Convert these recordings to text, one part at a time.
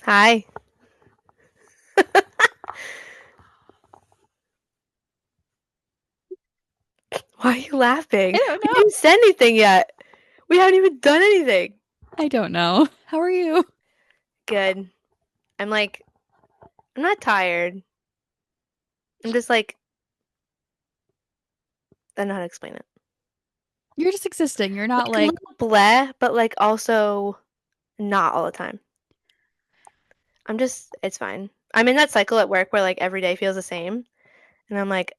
Hi. Why are you laughing? I don't We know. didn't say anything yet. We haven't even done anything. I don't know. How are you? Good. I'm like, I'm not tired. I'm just like, I don't know how to explain it. You're just existing. You're not Like a like, little bleh, but like also not all the time. It's fine. I'm in that cycle at work where like every day feels the same. And I'm like,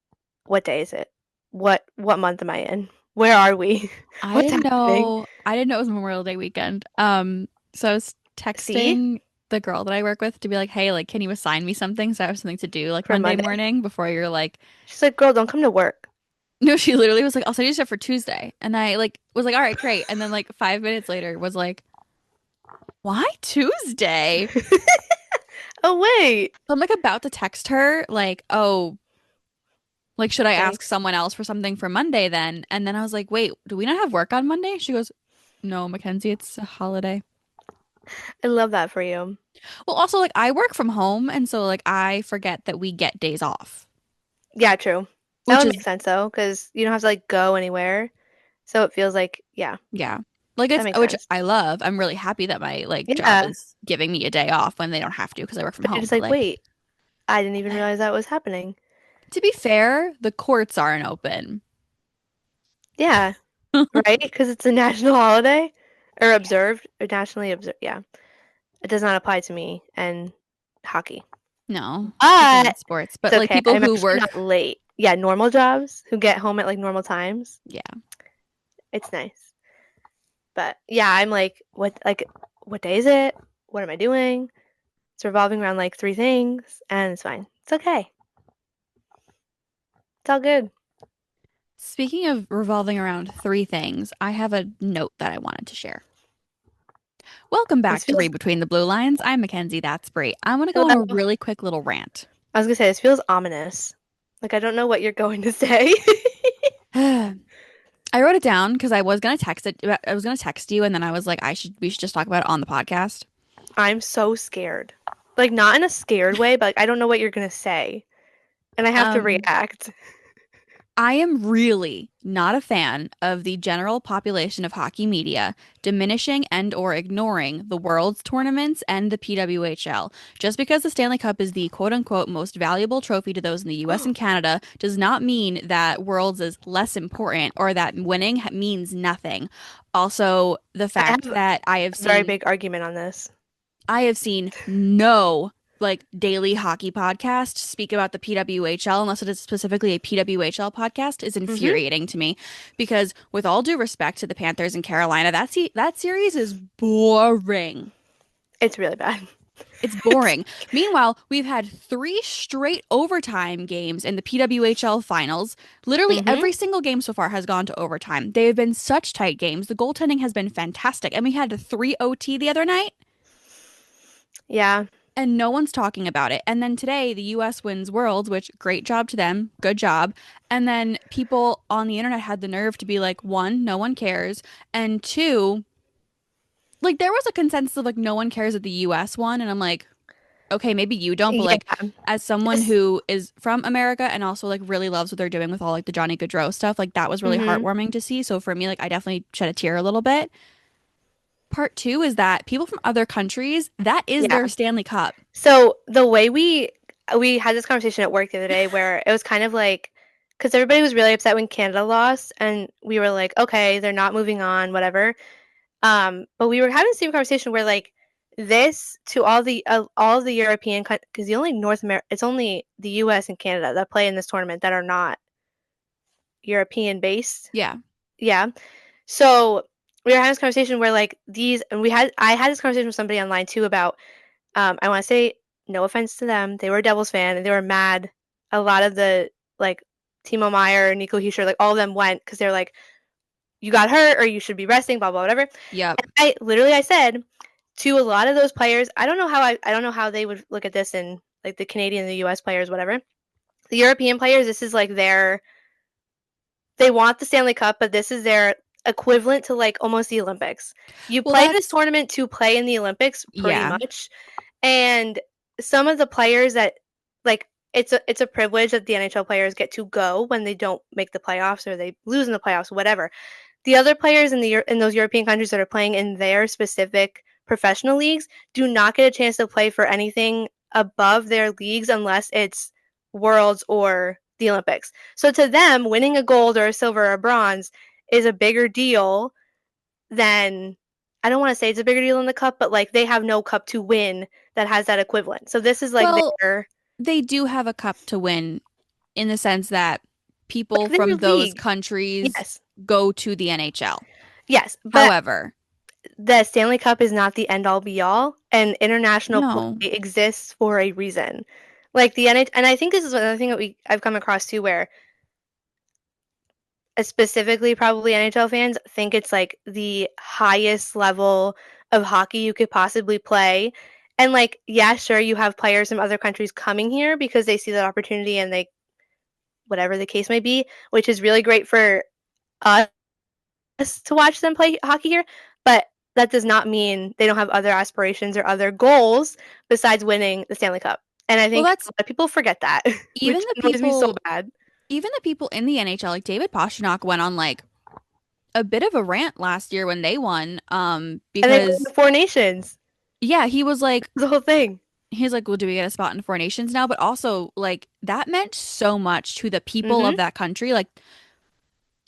what day is it? What month am I in? Where are we? I What's didn't happening? know. I didn't know it was Memorial Day weekend. So I was See? texting the girl that I work with to be like, hey, like, can you assign me something so I have something to do like For Monday Monday? morning before you're like, She's like, girl, don't come to work. no, she literally was like, I'll send you stuff for Tuesday. And I like was like, all right, great. And then like 5 minutes later was like, why Tuesday? Oh, wait. So I'm like about to text her, like, oh, like, should I ask Thanks. someone else for something for Monday then? And then I was like, wait, do we not have work on Monday? She goes, no, Mackenzie, it's a holiday. I love that for you. Well, also, like, I work from home. And so, like, I forget that we get days off, Yeah, true. That which would is, make sense though, because you don't have to like go anywhere. So it feels like, yeah, yeah. Like, that it's, makes which sense. I love. I'm really happy that my, like, job Yeah. is giving me a day off when they don't have to because I work from But you're home. just But, like, like, wait, I didn't even realize that was happening. to be fair, the courts aren't open. Yeah, right? Because it's a national holiday or observed or nationally observed. Yeah, it does not apply to me and hockey. No, people in But sports, it's but like okay. people I'm who actually work, not late. Yeah, normal jobs who get home at like normal times. yeah. It's nice. But yeah, I'm like, what day is it? What am I doing? It's revolving around like three things, and it's fine. It's okay. It's all good. Speaking of revolving around three things, I have a note that I wanted to share. Welcome This back to feels Read Between the Blue Lines. I'm Mackenzie. That's Brie. I want to go on a hello. really quick little rant. I was gonna say this feels ominous. Like I don't know what you're going to say. I wrote it down because I was gonna text it. I was gonna text you, and then I was like, we should just talk about it on the podcast. I'm so scared. Like not in a scared way, but like, I don't know what you're gonna say, and I have to Um, react. I am really not a fan of the general population of hockey media diminishing and or ignoring the World's tournaments and the PWHL. Just because the Stanley Cup is the quote unquote most valuable trophy to those in the US and Canada does not mean that Worlds is less important or that winning means nothing. Also, the I fact have a that very big argument on this. I have seen no like daily hockey podcast speak about the PWHL unless it is specifically a PWHL podcast is Hmm. infuriating to me because with all due respect to the Panthers and Carolina, that series is boring. It's really bad. It's boring. Meanwhile, we've had three straight overtime games in the PWHL finals. Literally Hmm. every single game so far has gone to overtime. They have been such tight games. The goaltending has been fantastic. And we had a 3 OT the other night. Yeah, And no one's talking about it. And then today, the US wins Worlds, which great job to them. Good job. And then people on the internet had the nerve to be like, one, no one cares. And two, like there was a consensus of like no one cares that the US won. And I'm like, okay, maybe you don't, but like yeah. as someone This. who is from America and also like really loves what they're doing with all like the Johnny Gaudreau stuff, like that was really Hmm. heartwarming to see. So for me, like I definitely shed a tear a little bit. Part two is that people from other countries, that is Yeah. their Stanley Cup. So the way we had this conversation at work the other day where it was kind of like because everybody was really upset when Canada lost, and we were like, okay, they're not moving on, whatever. But we were having the same conversation where like this to all of the European because the only North America it's only the U.S. and Canada that play in this tournament that are not European based. Yeah. Yeah. So we were having this conversation where like these and I had this conversation with somebody online too about I want to say no offense to them. They were a Devils fan and they were mad. A lot of the like Timo Meyer, Nico Hischier, like all of them went because they're like, you got hurt or you should be resting, blah blah whatever. Yep. And I said to a lot of those players, I don't know how they would look at this in like the Canadian and the US players, whatever. The European players, this is like their they want the Stanley Cup, but this is their equivalent to like almost the Olympics. You Well, play this that's tournament to play in the Olympics pretty yeah. much. And some of the players that like it's a privilege that the NHL players get to go when they don't make the playoffs or they lose in the playoffs, whatever. The other players in those European countries that are playing in their specific professional leagues do not get a chance to play for anything above their leagues unless it's Worlds or the Olympics. So to them, winning a gold or a silver or a bronze is a bigger deal than, I don't want to say it's a bigger deal than the cup, but like they have no cup to win that has that equivalent. So this is like Well, their they do have a cup to win in the sense that people like their from those league. countries Yes. go to the NHL. Yes, but However, the Stanley Cup is not the end all be all, and international play no. exists for a reason. Like the NH, and I think this is another thing that I've come across too, where specifically probably NHL fans think it's like the highest level of hockey you could possibly play. And like, yeah, sure, you have players from other countries coming here because they see that opportunity and they, whatever the case may be, which is really great for us to watch them play hockey here. But that does not mean they don't have other aspirations or other goals besides winning the Stanley Cup. And I Well, think a that's lot of people forget that, even which the annoys me so people, bad. even the people in the NHL, like David Pastrnak went on like a bit of a rant last year when they won, And they win because the Four Nations, yeah, he was like, the whole thing. well, do we get a spot in Four Nations now? But also, like, that meant so much to the people of Hmm. that country. Like,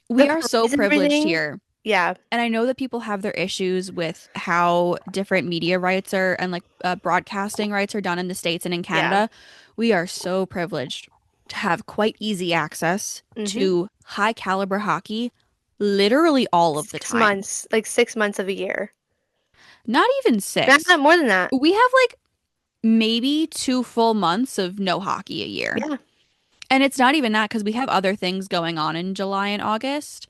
we The are so parades and privileged everything. here. Yeah, And I know that people have their issues with how different media rights are and like broadcasting rights are done in the States and in yeah. Canada. We are so privileged to have quite easy access Hmm. to high caliber hockey literally all of the Six time. months, like 6 months of a year. Not even Not six. more than that. We have like maybe 2 full months of no hockey a year. Yeah. And it's not even that because we have other things going on in July and August.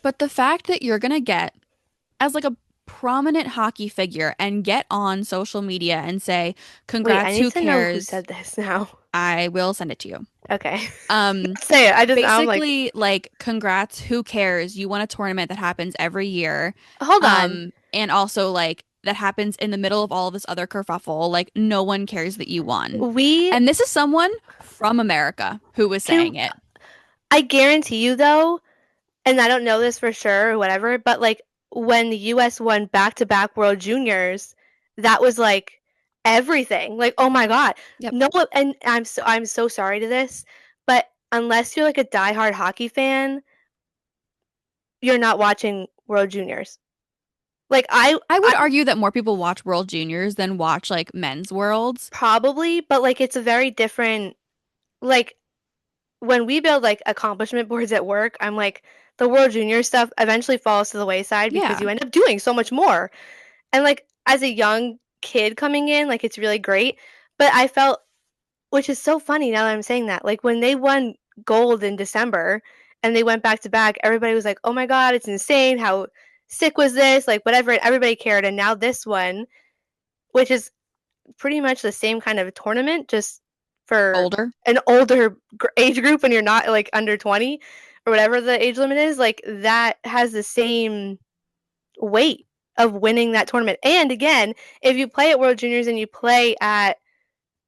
But the fact that you're gonna get as like a prominent hockey figure and get on social media and say, Wait, I "Congrats, need who to know who cares?" said this now. I will send it to you. Okay. Um, Say it. I'm like, Basically like, "Congrats, who cares? You won a tournament that happens every year." hold on. And also like that happens in the middle of all of this other kerfuffle. Like no one cares that you won. We And this is someone from America who was can, saying it. I guarantee you though, and I don't know this for sure or whatever, but like when the US won back-to-back World Juniors, that was like everything. Like, oh my God. Yep. No, and I'm so sorry to this, but unless you're like a diehard hockey fan, you're not watching World Juniors. Like I I would argue that more people watch World Juniors than watch like men's worlds. probably, but like it's a very different, like when we build like accomplishment boards at work, I'm like the World Junior stuff eventually falls to the wayside because Yeah. you end up doing so much more. And like as a young kid coming in, like it's really great. But I felt, which is so funny now that I'm saying that, like when they won gold in December and they went back to back, everybody was like, "Oh my God, it's insane! How sick was this?" Like whatever, and everybody cared. And now this one, which is pretty much the same kind of tournament, just for Older. an older age group, and you're not like under 20 or whatever the age limit is, like that has the same weight of winning that tournament. And again, if you play at World Juniors and you play at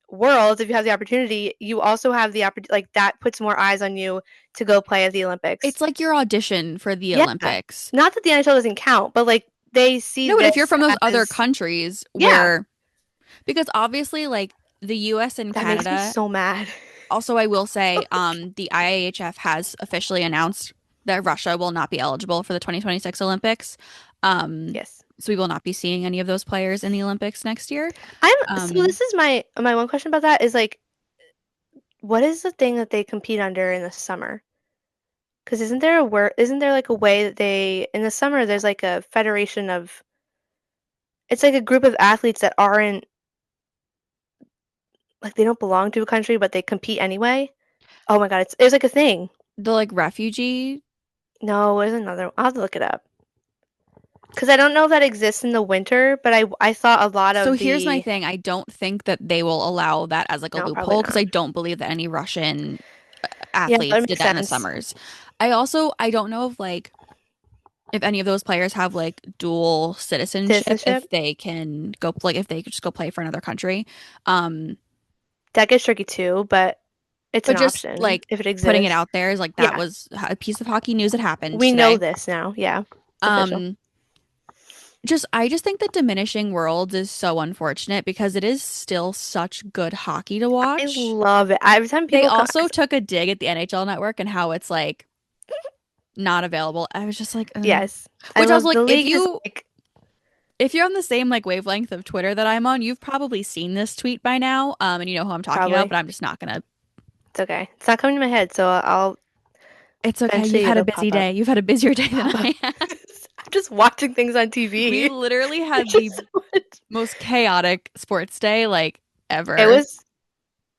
Worlds, if you have the opportunity, you also have the opportunity, like that puts more eyes on you to go play at the Olympics. It's like your audition for the Yeah. Olympics. Not that the NHL doesn't count, but like they see No, but if you're this from those other as, countries yeah, where, because obviously, like the US and that makes me Canada, so mad. also, I will say, the IIHF has officially announced that Russia will not be eligible for the 2026 Olympics. Yes. So we will not be seeing any of those players in the Olympics next year. So Um, this is my one question about that is like, what is the thing that they compete under in the summer? Because isn't there like a way that they in the summer there's like a federation of, it's like a group of athletes that aren't, like they don't belong to a country but they compete anyway. Oh my God, it's like a thing. the like refugee. No, there's another. I'll have to look it up because I don't know if that exists in the winter, but I thought a lot So of here's my the, thing. I don't think that they will allow that as like a no, probably loophole because not. I don't believe that any Russian Yeah, that athletes would make did that in the sense. summers. I don't know if like if any of those players have like dual citizenship, Citizenship. if they can go like if they could just go play for another country. Um, That gets tricky too, but it's but an just option like if it putting it exists. out there is like that Yeah, was a piece of hockey news that happened we know today. this now. Yeah, it's official. Um, just I just think that diminishing worlds is so unfortunate because it is still such good hockey to I watch. love it. Every time They people come, also took a dig at the NHL network and how it's like not available. I was just like, yes, I which I was love like, the league is like, if you're on the same like wavelength of Twitter that I'm on, you've probably seen this tweet by now. And you know who I'm talking about, probably but I'm just not gonna. it's okay. It's not coming to my head, so I'll It's okay. You've eventually had a it'll busy pop up. day. You've had a busier day than Pop up. I have. I'm just watching things on We TV. literally It's had the just so much. most chaotic sports day like It ever. was.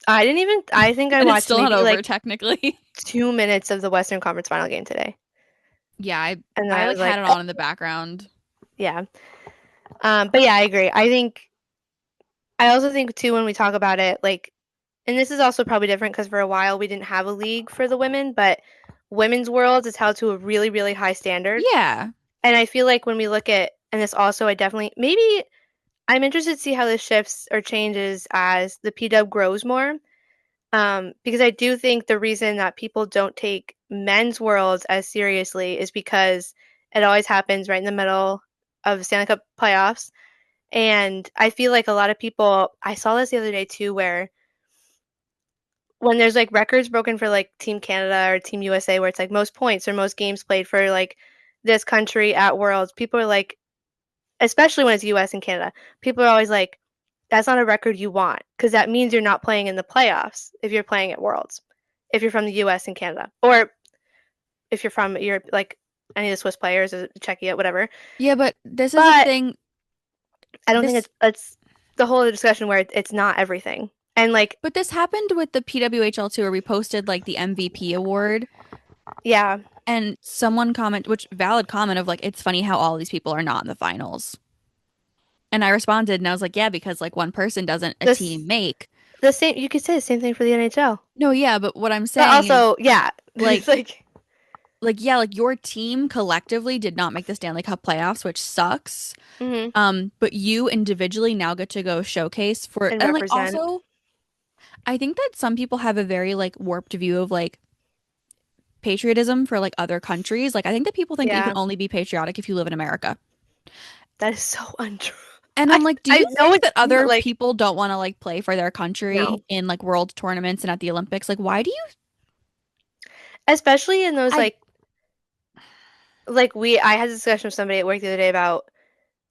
I didn't even. I think I And it's watched still not maybe over like technically. 2 minutes of the Western Conference Final game today, Yeah, and then I I like was had like, it oh, on in the background. yeah. But yeah, I agree. I think I also think too when we talk about it, like, and this is also probably different because for a while we didn't have a league for the women, but women's worlds is held to a really, really high standard. Yeah. And I feel like when we look at, and this also, I definitely, maybe I'm interested to see how this shifts or changes as the PW grows more. Because I do think the reason that people don't take men's worlds as seriously is because it always happens right in the middle of Stanley Cup playoffs. And I feel like a lot of people, I saw this the other day too, where when there's like records broken for like Team Canada or Team USA, where it's like most points or most games played for like this country at Worlds, people are like, especially when it's US and Canada, people are always like, that's not a record you want because that means you're not playing in the playoffs if you're playing at Worlds, if you're from the US and Canada, or if you're from Europe, like any of the Swiss players, or Czechia, whatever. Yeah, but this is the But thing. I don't think This it's the whole discussion where it's not everything. And like, But this happened with the PWHL too, where we posted like the MVP award yeah, and someone comment, which valid comment of like, it's funny how all these people are not in the finals. And I responded and I was like, yeah, because like one person doesn't a team this make. the same. You could say the same thing for the NHL, No, yeah, but what I'm but saying is also, yeah, it's like, like, yeah, like your team collectively did not make the Stanley Cup playoffs, which sucks. mm-hmm, But you individually now get to go showcase for, and and like represent. also, I think that some people have a very like warped view of like patriotism for like other countries. Like I think that people think that you can Yeah, only be patriotic if you live in America. that is so untrue. And I I'm like, do I you know think it's that true, but other like, people don't want to like play for their country no, in like world tournaments and at the Olympics? Like, why do you? especially in those I like we. I had a discussion with somebody at work the other day about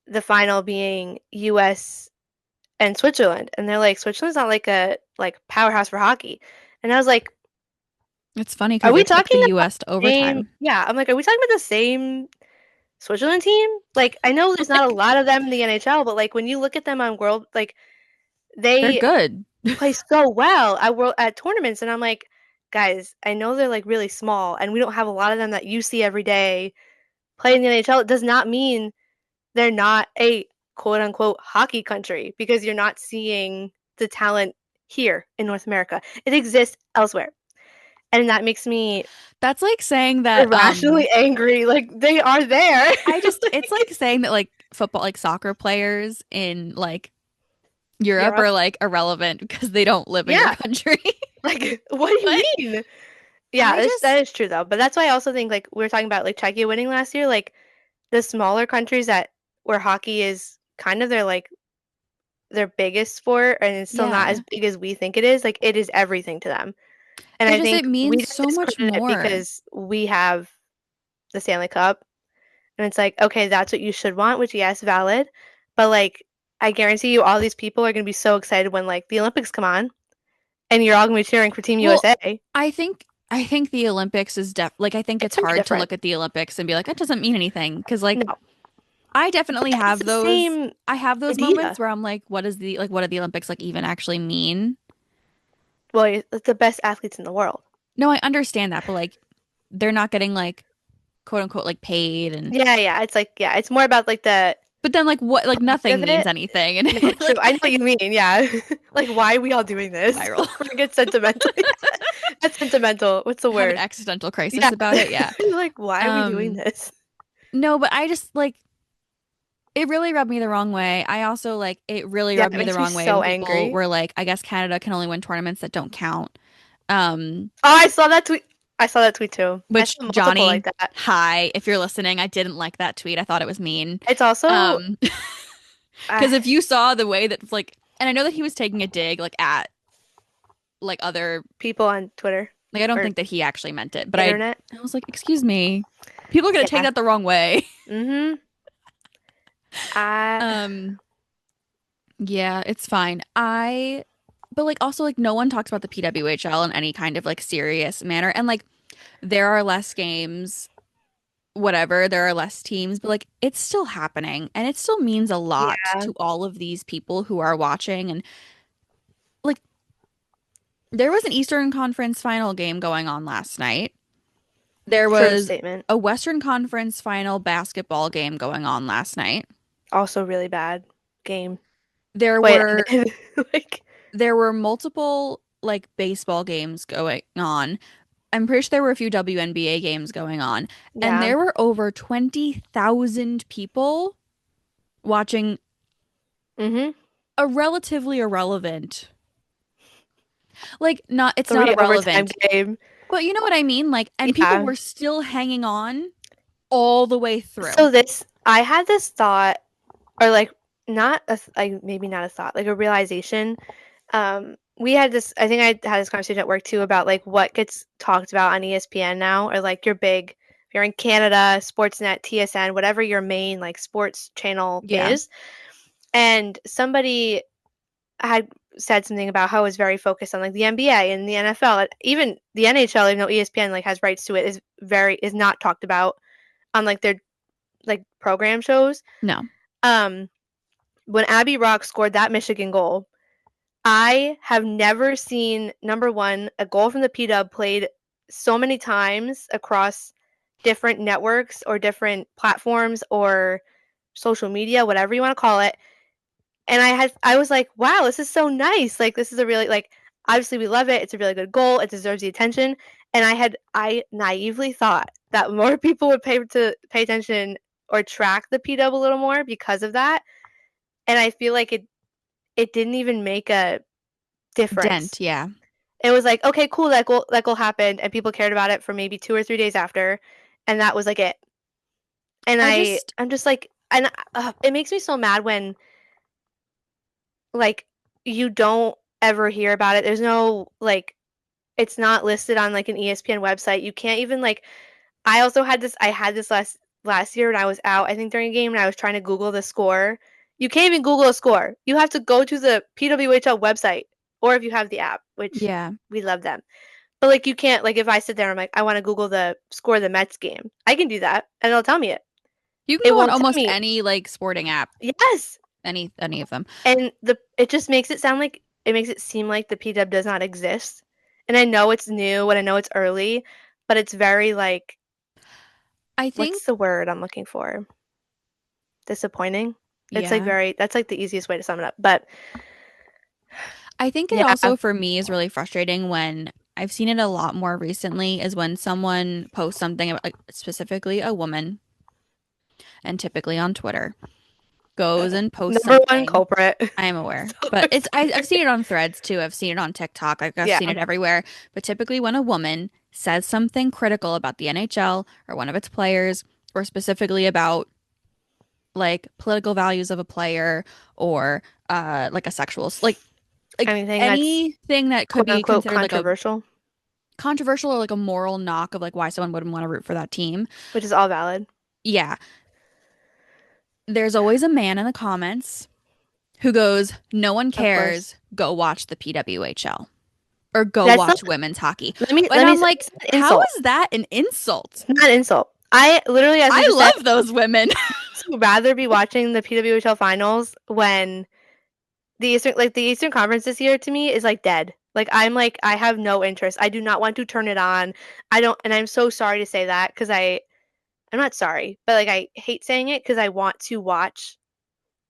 the final being U.S. and Switzerland, and they're like, Switzerland's not like a like powerhouse for hockey, and I was like, It's funny are because we they took talking the about US to the same? overtime. Yeah, I'm like, are we talking about the same Switzerland team? Like, I know there's not a Like, lot of them in the NHL, but like when you look at them on world, like they're they good. play so well at world at tournaments, and I'm like, guys, I know they're like really small, and we don't have a lot of them that you see every day play in the NHL. It does not mean they're not a quote unquote hockey country because you're not seeing the talent here in North America. It exists elsewhere, and that makes me That's like saying that irrationally angry. Like they are there. I just it's Like, like saying that like football like soccer players in like Europe Europe, are like irrelevant because they don't live in your yeah. country. Like, what do you What? mean? Yeah, I that just is true though. But that's why I also think like we were talking about like Czechia winning last year, like the smaller countries that where hockey is kind of their biggest sport and it's still not as yeah. big as we think it is, like it is everything to them. And It I just it think we means just so much discredit it more. because we have the Stanley Cup. And it's like, okay, that's what you should want, which yes, valid. But like I guarantee you all these people are gonna be so excited when like the Olympics come on and you're all gonna be cheering for Team Well, USA. I think the Olympics is like I think It's it's so hard to different. look at the Olympics and be like that doesn't mean anything because like No. I But definitely it's have the those same I have those moments idea. where I'm like what do the Olympics like even actually mean? Well, it's the best athletes in the world. No, I understand that, but like they're not getting like quote unquote like paid and Yeah, yeah. It's like, yeah, it's more about like the but then like what like part nothing of means it. anything and No, true. like I know what you mean. Yeah. Like, why are we all doing this? spiral. We're gonna get sentimental. That's sentimental. What's the Have an word? existential crisis Yeah. about it. Yeah. Like, why are we doing Um this? No, but I just like it really rubbed me the wrong way. I also like it really Yeah, rubbed it me the makes me wrong way when so people angry. were like, I guess Canada can only win tournaments that don't count. Um, Oh, I saw that tweet. I saw that tweet too. I which saw multiple like Johnny, that. hi, if you're listening, I didn't like that tweet. I thought it was mean. It's also Um, uh, because if you saw the way that like, and I know that he was taking a dig like at like other people on Twitter like I don't or think that he actually meant it, but internet. I was like, excuse me, people are gonna take Yeah. that the wrong way. Mm-hmm. I Um, yeah, it's fine. But like also like no one talks about the PWHL in any kind of like serious manner. And like there are less games, whatever, there are less teams, but like it's still happening and it still means a lot yeah. to all of these people who are watching. And like there was an Eastern Conference final game going on last night. There True was statement. a Western Conference final basketball game going on last night. Also really bad game. There Wait, were like there were multiple like baseball games going on. I'm pretty sure there were a few WNBA games going on, and yeah. there were over 20,000 people watching Mm-hmm. a relatively irrelevant, like not it's not 3 overtime irrelevant, game. but you know what I mean? Like, and people Yeah. were still hanging on all the way through. So this, I had this thought, or like not a, like maybe not a thought, like a realization. We had this. I think I had this conversation at work too about like what gets talked about on ESPN now, or like your big. If you're in Canada, Sportsnet, TSN, whatever your main like sports channel Yeah. is, and somebody had said something about how it was very focused on like the NBA and the NFL, and even the NHL, even though ESPN like has rights to it, is not talked about on like their like program shows. No. Um, when Abby Rock scored that Michigan goal, I have never seen number one a goal from the P Dub played so many times across different networks or different platforms or social media, whatever you want to call it. And I was like, wow, this is so nice. Like this is a really like obviously we love it. It's a really good goal. It deserves the attention. And I naively thought that more people would pay attention or track the P Dub a little more because of that. And I feel like it didn't even make a difference. Dent, yeah. It was like, okay, cool, that goal happened, and people cared about it for maybe 2 or 3 days after, and that was like it. And I just I'm just like, and it makes me so mad when like you don't ever hear about it. There's no like, it's not listed on like an ESPN website. You can't even like. I also had this. I had this last year when I was out. I think during a game, and I was trying to Google the score. You can't even Google a score. You have to go to the PWHL website, or if you have the app, which yeah. we love them. But like you can't like if I sit there, I'm like I want to Google the score of the Mets game. I can do that, and it'll tell me it. You can It go on won't tell almost me any like sporting app, yes. any of them. And the it just makes it sound like it makes it seem like the PW does not exist. And I know it's new and I know it's early, but it's very like I what's think the word I'm looking for? Disappointing. It's like yeah. very that's like the easiest way to sum it up. But I think it yeah, also for me is really frustrating when I've seen it a lot more recently is when someone posts something about, like, specifically a woman and typically on Twitter goes and posts number one something. culprit. I am aware, So but upset. I've seen it on threads too. I've seen it on TikTok. Like I've Yeah. seen it everywhere. But typically when a woman says something critical about the NHL or one of its players, or specifically about like political values of a player or like a sexual like Anything that's anything that could quote be unquote considered like a controversial, controversial or like a moral knock of like why someone wouldn't want to root for that team. which is all valid. Yeah, there's always a man in the comments who goes, "No one Of course. cares. Go watch the PWHL or go That's not watch women's hockey." let And me I'm say like, it's an how insult. is that an insult? It's not an insult. I literally, as you I just said, love those women. would rather be watching the PWHL finals when the Eastern Conference this year to me is like dead. Like I'm like I have no interest. I do not want to turn it on. I don't, and I'm so sorry to say that because I'm not sorry, but like I hate saying it because I want to watch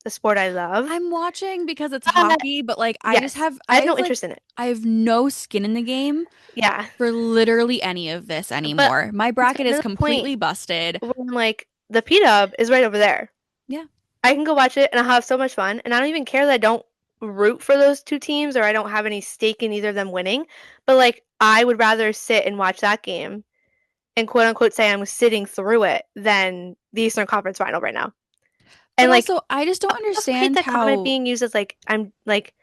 the sport I love. I'm watching because it's But hockey, but like yes, I have no interest in it. I have no skin in the game Yeah, for literally any of this but anymore. My it's bracket gotten is to the point completely busted. where I'm like. the P-Dub is right over there. Yeah. I can go watch it and I'll have so much fun. And I don't even care that I don't root for those two teams or I don't have any stake in either of them winning. But like I would rather sit and watch that game and quote unquote say I'm sitting through it than the Eastern Conference final right now. But And like also, I just don't I also hate understand that comment how being used as like I'm like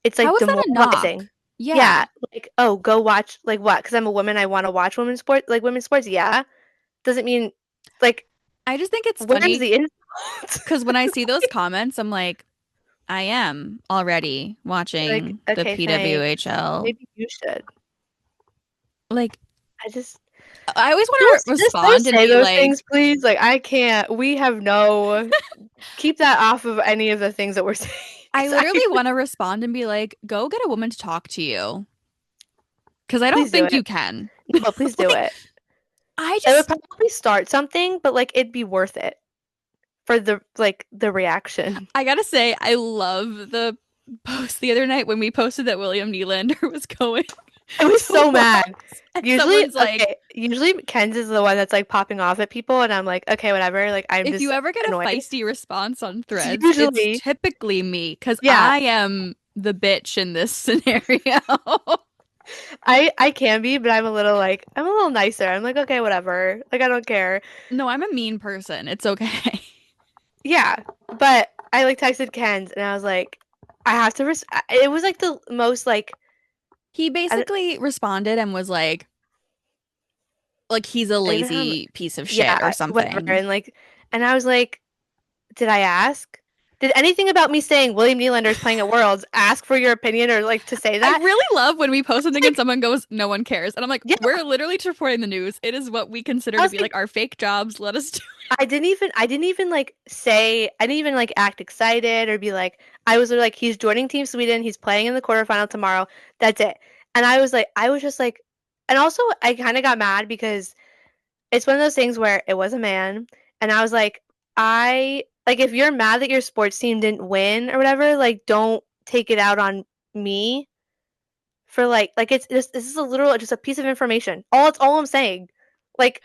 it's how like is that a knock? demoralizing. Yeah. Yeah, like oh go watch like what? Because I'm a woman, I want to watch women's sports like women's sports. Yeah, doesn't mean like I just think it's where's funny the insult? because when I see those comments, I'm like, I am already Like watching the okay, thanks. PWHL. Maybe you should. Like, I just I always want to just don't respond and say be those like, things, please. Like I can't. We have no keep that off of any of the things that we're saying. I 'Cause I literally want to respond and be like, go get a woman to talk to you. Because I don't please do think it. you can. No, please do Like, it. I It would just, probably start something, but like it'd be worth it for the reaction. I gotta say, I love the post the other night when we posted that William Nylander was going I was to so mad. Worlds. And Usually, someone's like, okay, usually Ken's is the one that's like popping off at people, and I'm like, okay, whatever. Like, I'm if just you ever get a annoyed. feisty response on It's threads, it's usually, typically me because yeah, I am the bitch in this scenario. I can be, but I'm a little nicer. I'm like, okay, whatever. Like, I don't care. No, I'm a mean person. It's okay. Yeah, but I like texted Ken's, and I was like, I have to. It was like the most He I, don't- basically responded and was like he's a I don't know how. lazy piece of shit or Yeah, whatever. something. And and I was like, did I ask? Did anything about me saying William Nylander is playing at Worlds ask for your opinion or like to say I that? really love when we post something and Like, someone goes, no one cares. And I'm like, yeah, we're literally just reporting the news. It is what we consider I to was be like, like our fake jobs. Let us do. I didn't even like say, I didn't even like act excited or be like, I was like, he's joining Team Sweden. He's playing in the quarterfinal tomorrow. That's it. And I was just like, and also I kind of got mad because it's one of those things where it was a man, and I was like, if you're mad that your sports team didn't win or whatever, like, don't take it out on me for it's this is a literal just a piece of information. It's all I'm saying. Like,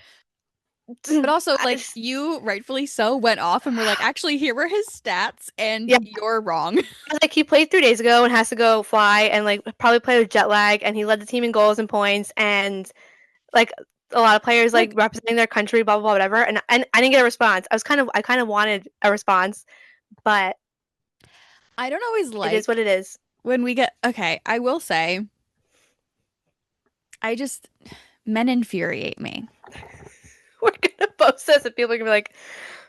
But also, I like, just, you rightfully so went off and were like, actually, here were his stats, and yeah, you're wrong. like he played 3 days ago and has to go fly and like probably play with jet lag, and he led the team in goals and points, and like a lot of players like Like, representing their country, blah blah blah, whatever. And I didn't get a response. I kind of wanted a response, but I don't always it is like what it is. when we get, okay, I will say, I just, men infuriate me. We're gonna post this and people are gonna be like,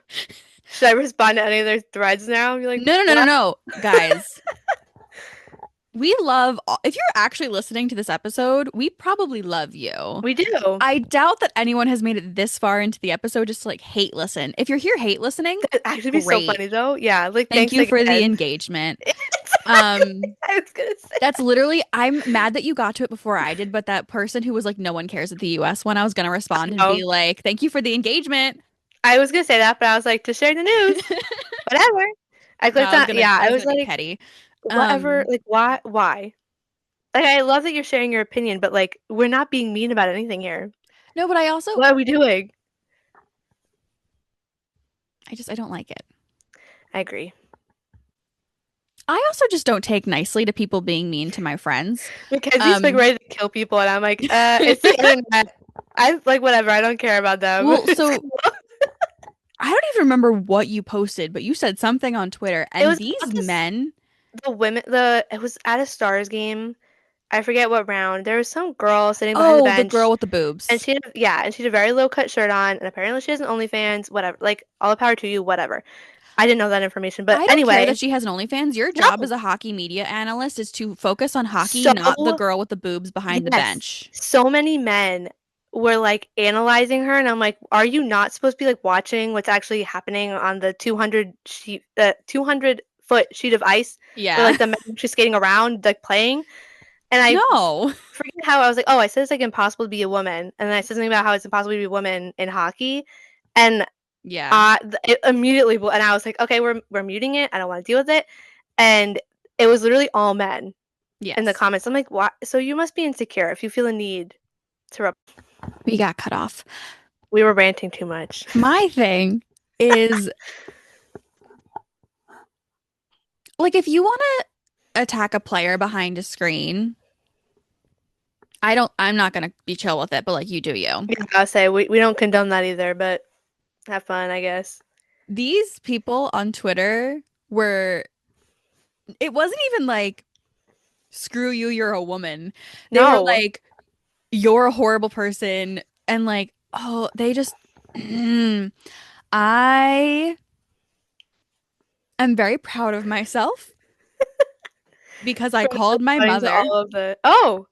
should I respond to any of their threads now? And be like, No, no, no, no, what? no, guys. We love, if you're actually listening to this episode, we probably love you. We do. I doubt that anyone has made it this far into the episode just to like hate listen. If you're here hate listening, It'd actually be so great. funny though. Yeah, like Thank thanks you for the again. engagement. Sorry. Um, I was gonna say that's literally, I'm mad that you got to it before I did, but that person who was like, no one cares at the US one, I was gonna respond and no. be like, thank you for the engagement. I was gonna say that, but I was like, to share the news. Whatever. I No, clicked on yeah, I I was was gonna be like, petty. whatever, Um, like why? Like I love that you're sharing your opinion, but like we're not being mean about anything here. no, but I also, What are we doing? I don't like it. I agree. I also just don't take nicely to people being mean to my friends. Mackenzie's like Um, ready to kill people, and I'm like, it's the internet. I like whatever. I don't care about them. well, so I don't even remember what you posted, but you said something on Twitter, It and was these about this men, the women. The it was at a Stars game. I forget what round. There was some girl sitting behind the oh, the girl bench, with the and boobs. she had a very low cut shirt on, and apparently she has an OnlyFans. Whatever. Like all the power to you. Whatever. I didn't know that information, but I don't care that anyway, she has an OnlyFans. Your job no. as a hockey media analyst is to focus on hockey, So not the girl with the boobs behind the yes, bench. so many men were like analyzing her, and I'm like, are you not supposed to be like watching what's actually happening on the 200-foot sheet of ice where Yeah. like the men are just skating around, like playing? And No. forget how I was like, oh, I said it's like impossible to be a woman, and then I said something about how it's impossible to be a woman in hockey, and Yeah. it immediately, and I was like, okay, we're muting it. I don't want to deal with it, and it was literally all men in the Yes. comments. I'm like, what? So you must be insecure if you feel a need to We got cut off. We were ranting too much. My thing is like if you want to attack a player behind a screen, I'm not gonna be chill with it, but like you do you. Yeah, I'll say we don't condone that either, but have fun, I guess. These people on Twitter were, it wasn't even like, screw you, you're a woman. They were No, like, you're a horrible person. And like, oh, they just, I am very proud of myself because I for called my responding to mother. all of the. Oh,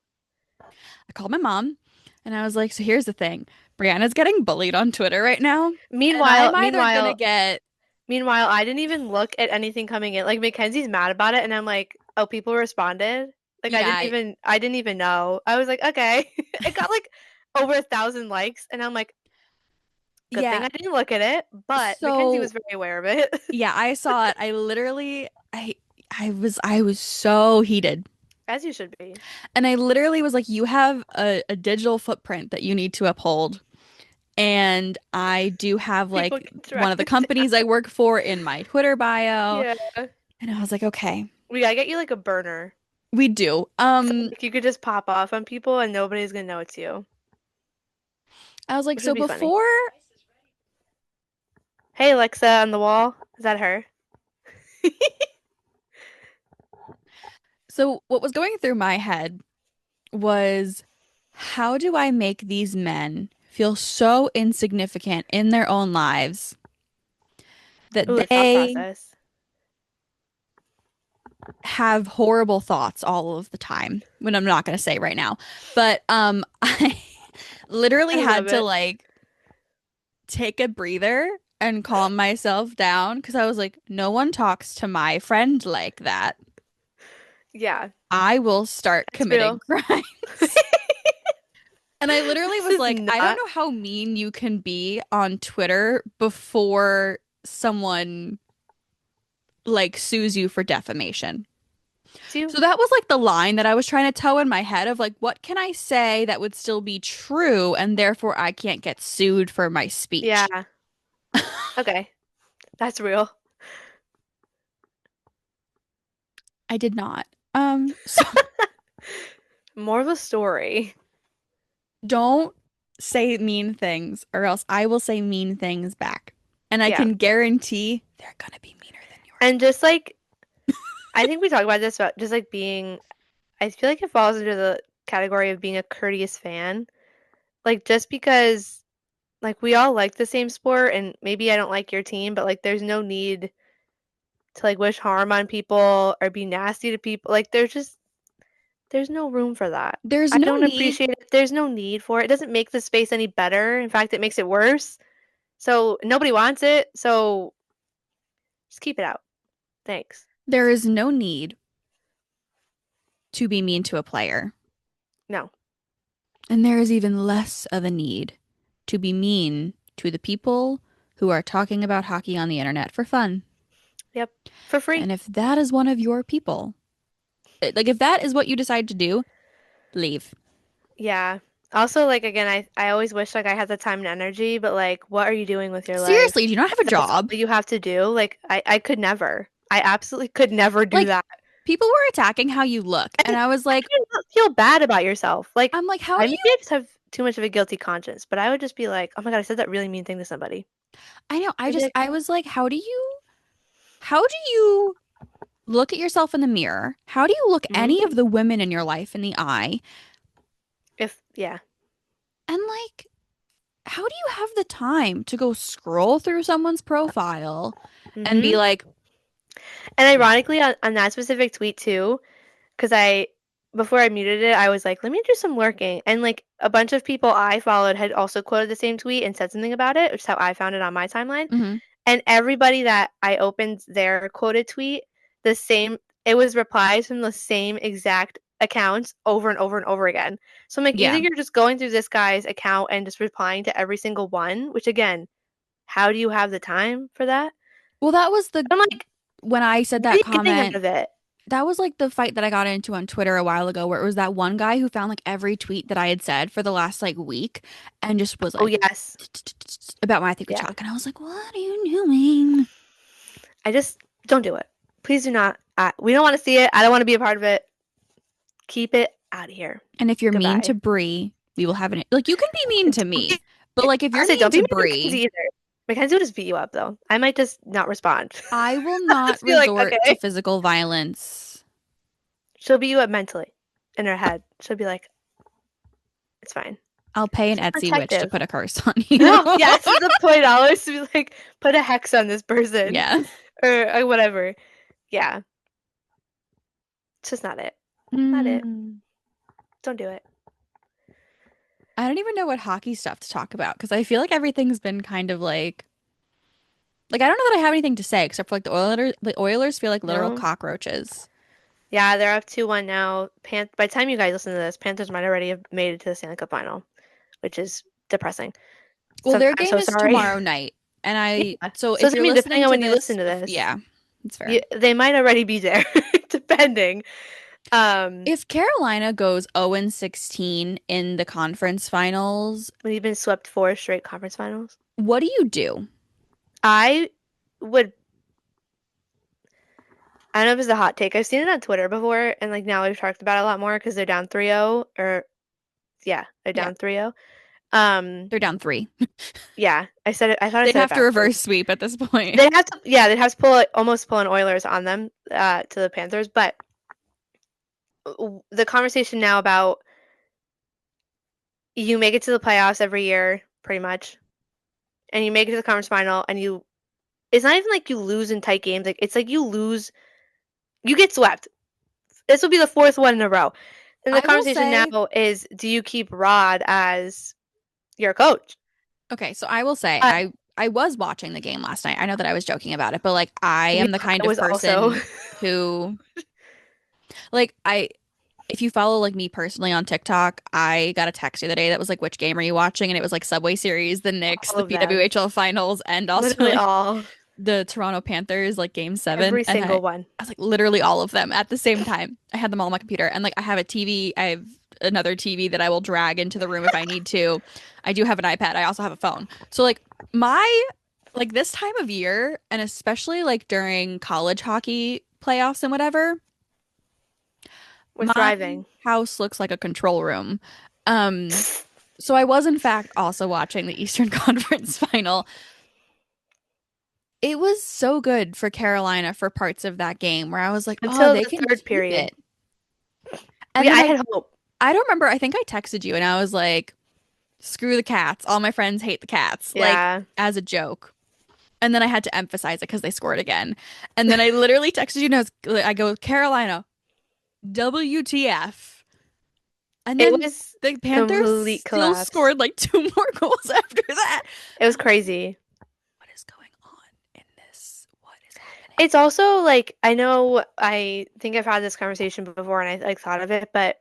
I called my mom and I was like, so here's the thing. Brianna's getting bullied on Twitter right now. And meanwhile, I'm either gonna meanwhile, get, meanwhile, I didn't even look at anything coming in. Like Mackenzie's mad about it, and I'm like, oh, people responded. Like yeah, I didn't even know. I was like, okay, it got like over 1,000 likes, and I'm like, good thing yeah. I didn't look at it. But Mackenzie was So very aware of it, yeah, I saw it. I literally, I was so heated. as you should be. And I literally was like, you have a digital footprint that you need to uphold. And I do have People like can one track of the it down. companies I work for in my Twitter bio. Yeah, And I was like, okay, we gotta get you like a burner. we do. So like, you could just pop off on people, and nobody's gonna know it's you, I was like, which would so be funny. before, Hey, Alexa on the wall, is that her? so what was going through my head was, how do I make these men feel so insignificant in their own lives that Ooh, the thought they process. have horrible thoughts all of the time, when I'm not going to say right now. But I literally I love had to it. like take a breather and calm myself down because I was like, no one talks to my friend like that. Yeah, I will start it's committing real. crimes. And I literally This was is like, I don't not. know how mean you can be on Twitter before someone like sues you for defamation. Do So that was like the line that I was trying to toe in my head of like, what can I say that would still be true and therefore I can't get sued for my speech? yeah. Okay, that's real. I did not. So More of a story. don't say mean things or else I will say mean things back. And I Yeah, can guarantee they're gonna be meaner than yours. and just like I think we talked about this about just like being. I feel like it falls into the category of being a courteous fan. Like just because like we all like the same sport, and maybe I don't like your team, but like there's no need to like wish harm on people or be nasty to people. Like there's no room for that. There's I no don't need. appreciate it. There's no need for it. It doesn't make the space any better. In fact, it makes it worse. So nobody wants it. So just keep it out. Thanks. There is no need to be mean to a player. No. And there is even less of a need to be mean to the people who are talking about hockey on the internet for fun. Yep. For free. And if that is one of your people, like if that is what you decide to do, leave. Yeah. Also, like again, I always wish like I had the time and energy, but like what are you doing with your life? Seriously, do you not have a If that's job? all you have to do? Like I could never. I absolutely could never do Like that. people were attacking how you look, And and I was I like, didn't feel bad about yourself. Like I'm like, how I do maybe you? I just have too much of a guilty conscience, but I would just be like, oh my God, I said that really mean thing to somebody. I know, I'd be like, I was like, how do you look at yourself in the mirror? How do you look hmm any of the women in your life in the eye? if yeah. And like, how do you have the time to go scroll through someone's profile and be hmm like, And ironically, on that specific tweet too, because I before I muted it, I was like, let me do some lurking, and like a bunch of people I followed had also quoted the same tweet and said something about it, which is how I found it on my timeline. mm-hmm, And everybody that I opened their quoted tweet, the same, it was replies from the same exact accounts over and over and over again. So I'm like, either yeah. you're just going through this guy's account and just replying to every single one, which again, how do you have the time for that? Well, that was the I'm like, when I said what are that you getting out comment, of it? That was like the fight that I got into on Twitter a while ago, where it was that one guy who found like every tweet that I had said for the last like week and just was Oh like yes. about my thick Yeah. chalk. And I was like, what are you doing? I just don't do it. Please do not. We don't want to see it. I don't want to be a part of it. Keep it out of here. And if you're mean to Goodbye. Bree, we will have an like you can be mean to Don't me, be, but like if you're honestly, mean don't be to mean to Bree, Mackenzie either. Mackenzie will just beat you up though. I might just not respond. I will I'll not just be like, resort to okay. physical violence. She'll beat you up mentally in her head. She'll be like, it's fine. I'll pay an She's Etsy witch to protective. put a curse on you. Oh, yes, the $20 to be like, put a hex on this person Yeah. or whatever. Yeah, it's just not it. Not it. Hmm. Don't do it. I don't even know what hockey stuff to talk about because I feel like everything's been kind of like I don't know that I have anything to say except for like the Oilers feel like literal No. cockroaches. Yeah, they're up 2-1 now. By the time you guys listen to this, Panthers might already have made it to the Stanley Cup final, which is depressing. Well, So their I'm game so is sorry. tomorrow night. And I Yeah. so So if I you're mean, depending listening on to when you this listen to this, yeah, it's fair. they might already be there, depending. Um, If Carolina goes 0-16 in the conference finals, when you've been swept 4 straight conference finals, what do you do? I would. I don't know if it's a hot take. I've seen it on Twitter before, and like now we've talked about it a lot more because they're down 3-0, or yeah, they're Yeah, down 3-0. Um, they're down 3. yeah, I said it. I thought I They'd said it have to reverse backwards. sweep at this point. They'd have to, yeah, they'd have to pull almost pull an Oilers on them to the Panthers. But the conversation now about you make it to the playoffs every year, pretty much, and you make it to the conference final, and it's not even like you lose in tight games. Like it's like you lose, you get swept. This will be the fourth one in a row. And the I will conversation now say, is, do you keep Rod as your coach? okay, so I will say Uh, I was watching the game last night. I know that I was joking about it, but like I yeah, am the kind I of was also. person who like I if you follow like me personally on TikTok, I got a text the other day that was like, which game are you watching? And it was like Subway Series, the Knicks, All the of them. PWHL finals, and also Literally like all. the Toronto Panthers, like game 7. Every And single one. I was like literally all of them at the same time. I had them all on my computer. And like I have a TV, I have another TV that I will drag into the room if I need to. I do have an iPad. I also have a phone. So like my like this time of year, and especially like during college hockey playoffs and whatever, We're my thriving. house looks like a control room. Um, so I was in fact also watching the Eastern Conference final. It was so good for Carolina for parts of that game where I was like, oh, Until they the can third keep period. it. And then I like had hope. I don't remember, I think I texted you and I was like, screw the cats. All my friends hate the cats, like Yeah. as a joke. And then I had to emphasize it because they scored again. And then I literally texted you and I go, Carolina, WTF. And It then was the Panthers complete still collapse. scored like 2 more goals after that. It was I was like, crazy. what is going on in this? What is happening? It's also like I know I think I've had this conversation before and I like thought of it, but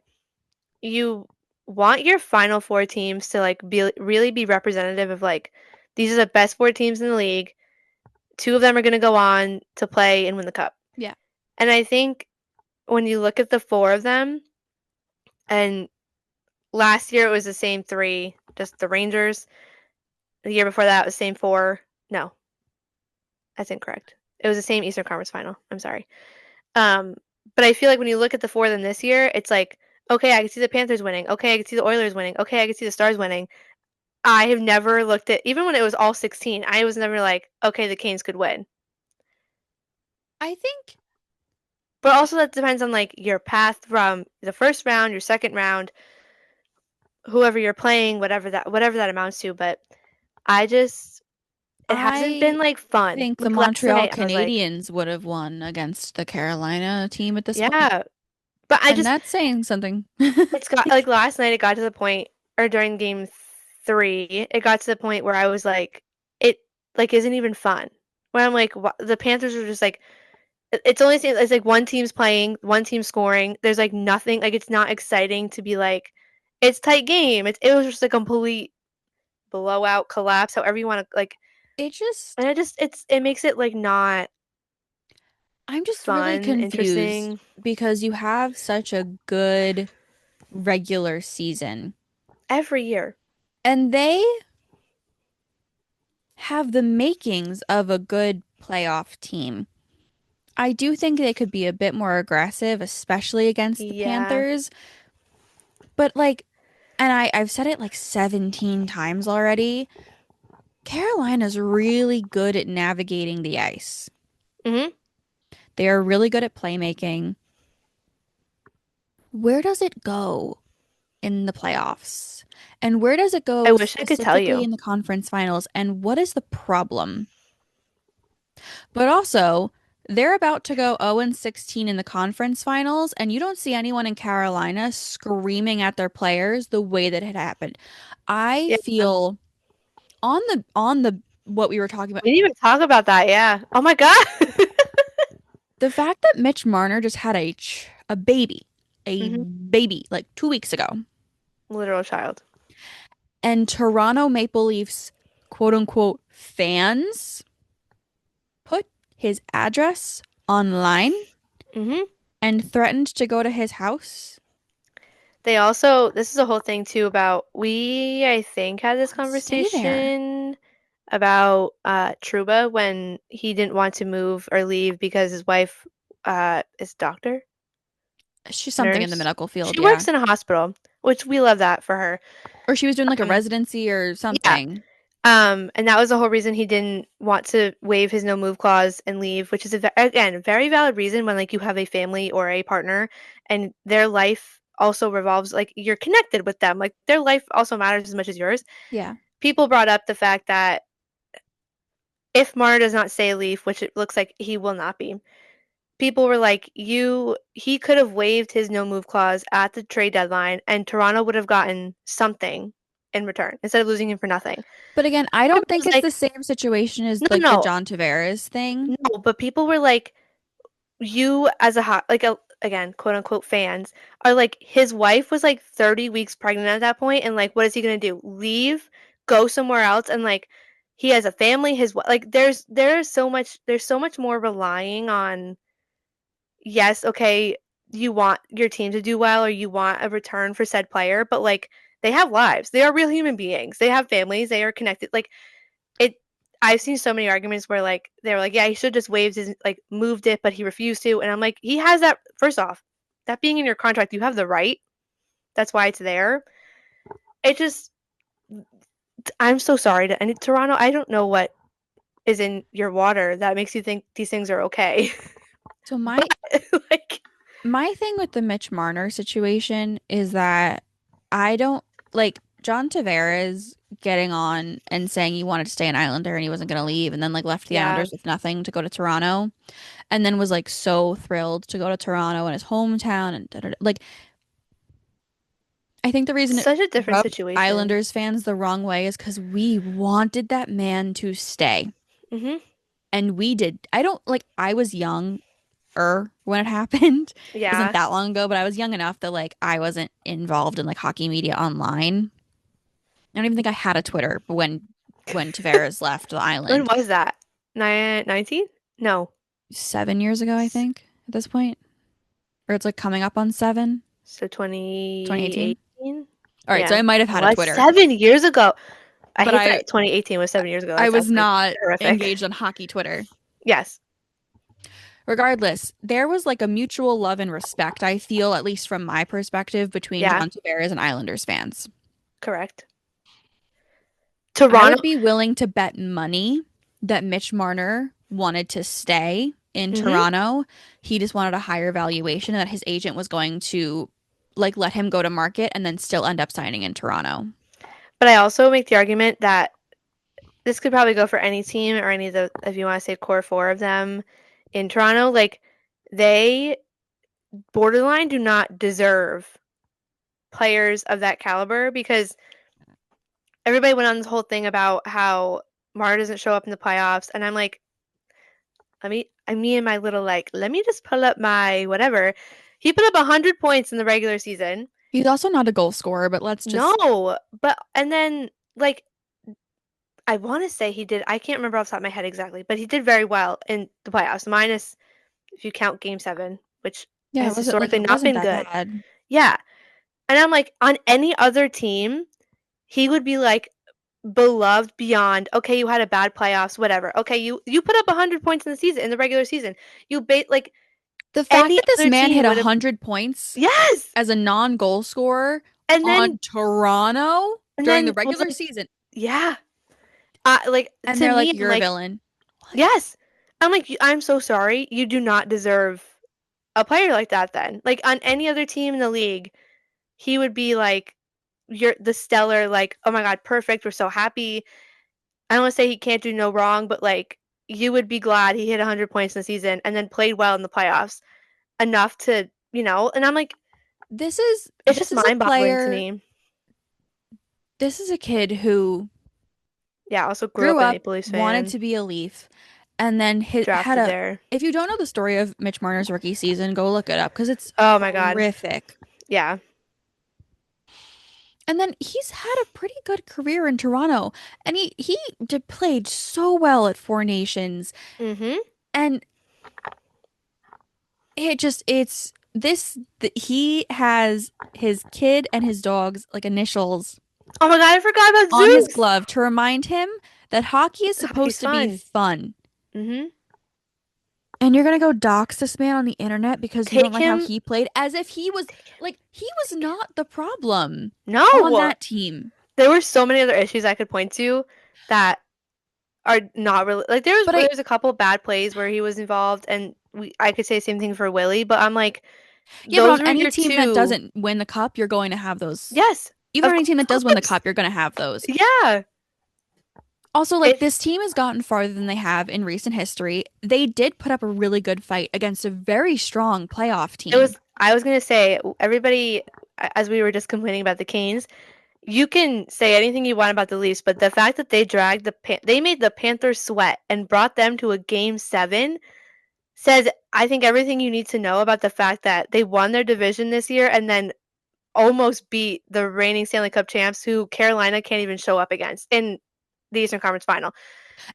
you want your final four teams to like be really be representative of like these are the best four teams in the league. Two of them are going to go on to play and win the cup. Yeah. And I think when you look at the four of them, and last year it was the same three, just the Rangers. The year before that it was the same four. No, that's incorrect. It was the same Eastern Conference final. I'm sorry. Um, but I feel like when you look at the four of them this year, it's like, okay, I can see the Panthers winning. Okay, I can see the Oilers winning. Okay, I can see the Stars winning. I have never looked at, even when it was all 16, I was never like, okay, the Canes could win. I think But also that depends on like your path from the first round, your second round, whoever you're playing, whatever that amounts to. But I just it hasn't I been like fun. think the Like last Montreal night I was like, Canadiens would have won against the Carolina team at this point. yeah. But I And just that's saying something. it's got like last night it got to the point or during game 3, it got to the point where I was like it like isn't even fun. Where I'm like the Panthers are just like it's only it's like one team's playing, one team's scoring. There's like nothing like it's not exciting to be like it's tight game. It was just a complete blowout collapse, however you want to like It and just it makes it like not I'm just really fun, confused interesting because you have such a good regular season, every year. and they have the makings of a good playoff team. I do think they could be a bit more aggressive, especially against the Yeah. Panthers. But like, and I've said it like 17 times already. Carolina's really good at navigating the ice. Hmm. They are really good at playmaking. Where does it go in the playoffs? And where does it I go wish I could tell specifically you. in the conference finals? And what is the problem? But also, they're about to go 0-16 in the conference finals, and you don't see anyone in Carolina screaming at their players the way that it happened. I Yeah. feel on the what we were talking about, We didn't even talk about that. Yeah. Oh my God. the fact that Mitch Marner just had a baby, Hmm. like 2 weeks ago, Literal child. and Toronto Maple Leafs quote unquote fans put his address online Hmm. and threatened to go to his house. They also, this is a whole thing too about I think, had this Don't stay there. conversation about Truba when he didn't want to move or leave because his wife is a doctor, She's something in the nurse. medical field, She yeah. works in a hospital, which we love that for her. Or she was doing like a Um, residency or yeah. something. And that was the whole reason he didn't want to waive his no move clause and leave, which is again, a very valid reason when like you have a family or a partner and their life also revolves like you're connected with them. Like their life also matters as much as yours. Yeah. People brought up the fact that if Mar does not say leave, which it looks like he will not be, people were like, he could have waived his no move clause at the trade deadline and Toronto would have gotten something in return instead of losing him for nothing. But again, I Everybody don't think was it's the like, same situation as no, like the no, John Tavares thing. no, but people were like, you as a hot, like, again, quote unquote fans are like, his wife was like 30 weeks pregnant at that point, and like, what is he gonna do? Leave, go somewhere else, and like, he has a family. Like, there's so much more relying on, yes, okay, you want your team to do well or you want a return for said player, but like, they have lives. They are real human beings. They have families. They are connected. Like, it I've seen so many arguments where like they're like, yeah, he should just waived his like moved it, but he refused to. And I'm like, he has that first off, that being in your contract, you have the right. That's why it's there. It just I'm so sorry to and Toronto, I don't know what is in your water that makes you think these things are okay. So But like my thing with the Mitch Marner situation is that I don't like John Tavares getting on and saying he wanted to stay an Islander and he wasn't going to leave and then like left the yeah, Islanders with nothing to go to Toronto and then was like so thrilled to go to Toronto in his hometown and like I think the reason it such a different rubbed situation. Islanders fans the wrong way is because we wanted that man to stay. Mhm. And we did. I don't like, I was younger when it happened. It wasn't Yeah. that long ago, but I was young enough that like I wasn't involved in like hockey media online. I don't even think I had a Twitter when Tavares left the When island was that? 19? No. 7 years ago, I think, at this point. Or it's like coming up on 2018. 2018? All right, so Yeah. I might have had a What? Twitter, 7 years ago. I but hate I that 2018 was 7 years ago. I That's was actually not horrific. engaged on hockey Twitter. Yes, Regardless, there was like a mutual love and respect, I feel, at least from my perspective, between yeah, John Tavares and Islanders fans. correct. I Toronto. would be willing to bet money that Mitch Marner wanted to stay in Hmm. Toronto. He just wanted a higher valuation and that his agent was going to like let him go to market and then still end up signing in Toronto. But I also make the argument that this could probably go for any team or any of the, if you want to say core four of them in Toronto. Like, they borderline do not deserve players of that caliber because everybody went on this whole thing about how Mara doesn't show up in the playoffs. And I'm like, me and my little like, let me just pull up my whatever. He put up 100 points in the regular season. He's also not a goal scorer, but let's just No, but and then like I want to say he did. I can't remember off the top of my head exactly, but he did very well in the playoffs. Minus if you count Game 7, which Yeah, it has wasn't like historically it not wasn't been that good. bad. Yeah. And I'm like, on any other team, he would be like beloved beyond, okay, you had a bad playoffs, whatever. Okay, you put up 100 points in the season, in the regular season. You bait like The fact any that this other man team hit would have. 100 points Yes. as a non-goal scorer And on then Toronto and during the then regular wasn't season, yeah. Like and to they're me, like, I'm "You're a like, villain." What? yes. I'm like, I'm so sorry. You do not deserve a player like that then. Like on any other team in the league, he would be like you're the stellar, like, oh my god, perfect. We're so happy. I don't want to say he can't do no wrong, but like you would be glad he hit 100 points in the season and then played well in the playoffs enough to, and I'm like, This is it's this just is a mind-boggling to player. me. This is a kid who Yeah, also grew grew up a up, Maple Leafs wanted fan, to be a Leaf, and then had drafted a. there. If you don't know the story of Mitch Marner's rookie season, go look it up because it's Oh my god. horrific. Yeah. And then he's had a pretty good career in Toronto, and he did played so well at Four Nations, Mhm. and it's this he has his kid and his dog's like initials Oh my god, I forgot about on his Zeus. glove to remind him that hockey is Hockey's supposed to be fun. fun. Mhm. And you're gonna go dox this man on the internet because you don't Take like how him. he played, as if he was Take him. like he was Take him. not the problem on No. that team. There were so many other issues I could point to that are not really like But there's a couple bad plays where he was involved and I could say the same thing for Willie, but I'm like yeah, but on those were any your team that two. doesn't win the cup, you're going to have those. Yes. Even Of on any team that does win the course. cup, you're going to have those. Yeah. Also, like It this team has gotten farther than they have in recent history. They did put up a really good fight against a very strong playoff it team. was I was going to say everybody as we were just complaining about the Canes, you can say anything you want about the Leafs, but the fact that they dragged they made the Panthers sweat and brought them to a game 7 says I think everything you need to know about the fact that they won their division this year and then almost beat the reigning Stanley Cup champs who Carolina can't even show up against in the Eastern Conference Final.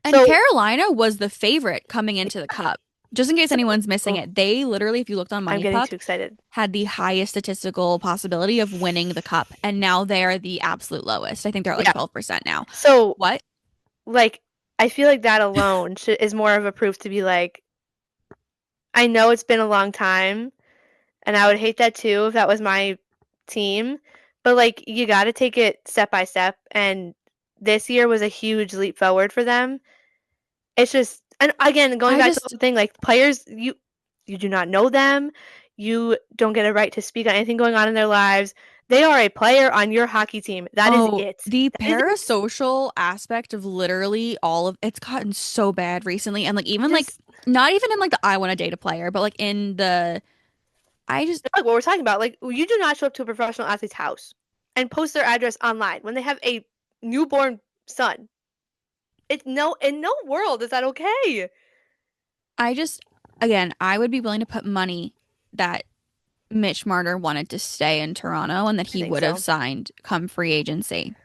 And So Carolina was the favorite coming into the cup. Just in case so anyone's missing oh, it, they literally, if you looked on I'm Money getting Puck, too excited. had the highest statistical possibility of winning the cup. And now they're the absolute lowest. I think they're at like Yeah. 12% now. So What? like I feel like that alone is more of a proof to be like I know it's been a long time and I would hate that too if that was my team, but like you got to take it step by step and this year was a huge leap forward for them. It's just and again, going I back to the just, whole thing, like players, you do not know them. You don't get a right to speak on anything going on in their lives. They are a player on your hockey team. That is oh, it. the That is it. parasocial aspect of literally all of it's gotten so bad recently. And like, even like, Just not even in like the I want to date a player, but like in the, I just, like what we're talking about. Like you do not show up to a professional athlete's house and post their address online when they have a newborn son. It's no in no world is that okay. I just, again, I would be willing to put money that Mitch Marner wanted to stay in Toronto and that I he think would have so. signed come free agency.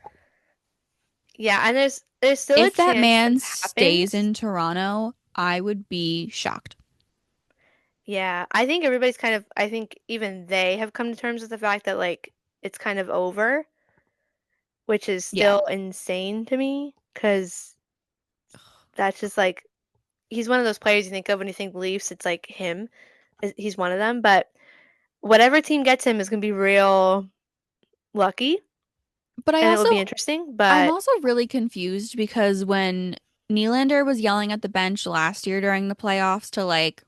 Yeah, and there's still a If that chance that man stays happens. in Toronto, I would be shocked. Yeah, I think everybody's kind of I think even they have come to terms with the fact that like it's kind of over, which is Yeah. still insane to me because that's just like he's one of those players you think of when you think Leafs, it's like him. He's one of them, but whatever team gets him is going to be real lucky But and it will be interesting, I'm but also really confused because when Nylander was yelling at the bench last year during the playoffs to like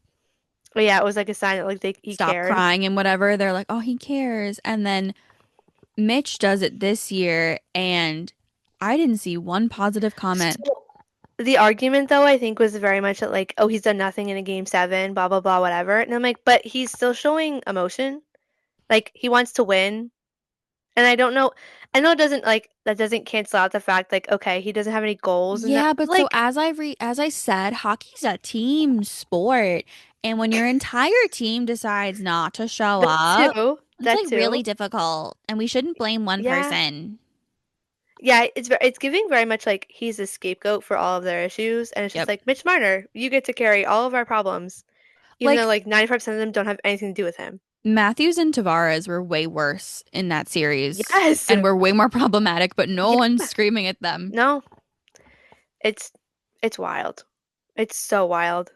yeah, it was like a sign that like he stop cared. crying and whatever, they're like, oh, he cares. And then Mitch does it this year, and I didn't see one positive So comment. the argument though I think was very much that like oh he's done nothing in a game 7, blah blah blah whatever. And I'm like but he's still showing emotion. Like he wants to win. And I don't know I know it doesn't like that doesn't cancel out the fact like okay, he doesn't have any goals and that Yeah, but but so like as I said, hockey's a team sport, and when your entire team decides not to show that up, too, it's that like too. really difficult, and we shouldn't blame one Yeah. person. Yeah, it's giving very much like he's a scapegoat for all of their issues and it's just Yep. like Mitch Marner, you get to carry all of our problems. even though Like like 95% of them don't have anything to do with him. Matthews and Tavares were way worse in that series Yes. and were way more problematic, but no one's Yeah. screaming at them. No, it's it's wild. It's so wild.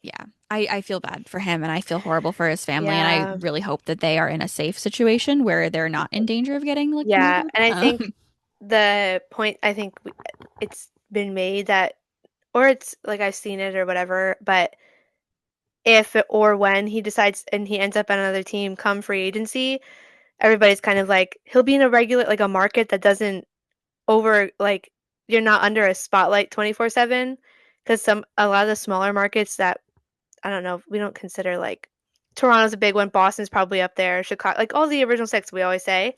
Yeah. I feel bad for him and I feel horrible for his family and I Yeah. really hope that they are in a safe situation where they're not in danger of getting like Yeah, murdered. and I think the point I think it's been made that or it's like I've seen it or whatever, but if or when he decides and he ends up on another team come free agency, everybody's kind of like he'll be in a regular like a market that doesn't over like you're not under a spotlight 24/7 because some a lot of the smaller markets that I don't know, we don't consider like Toronto's a big one, Boston's probably up there, Chicago, like all the original six we always say.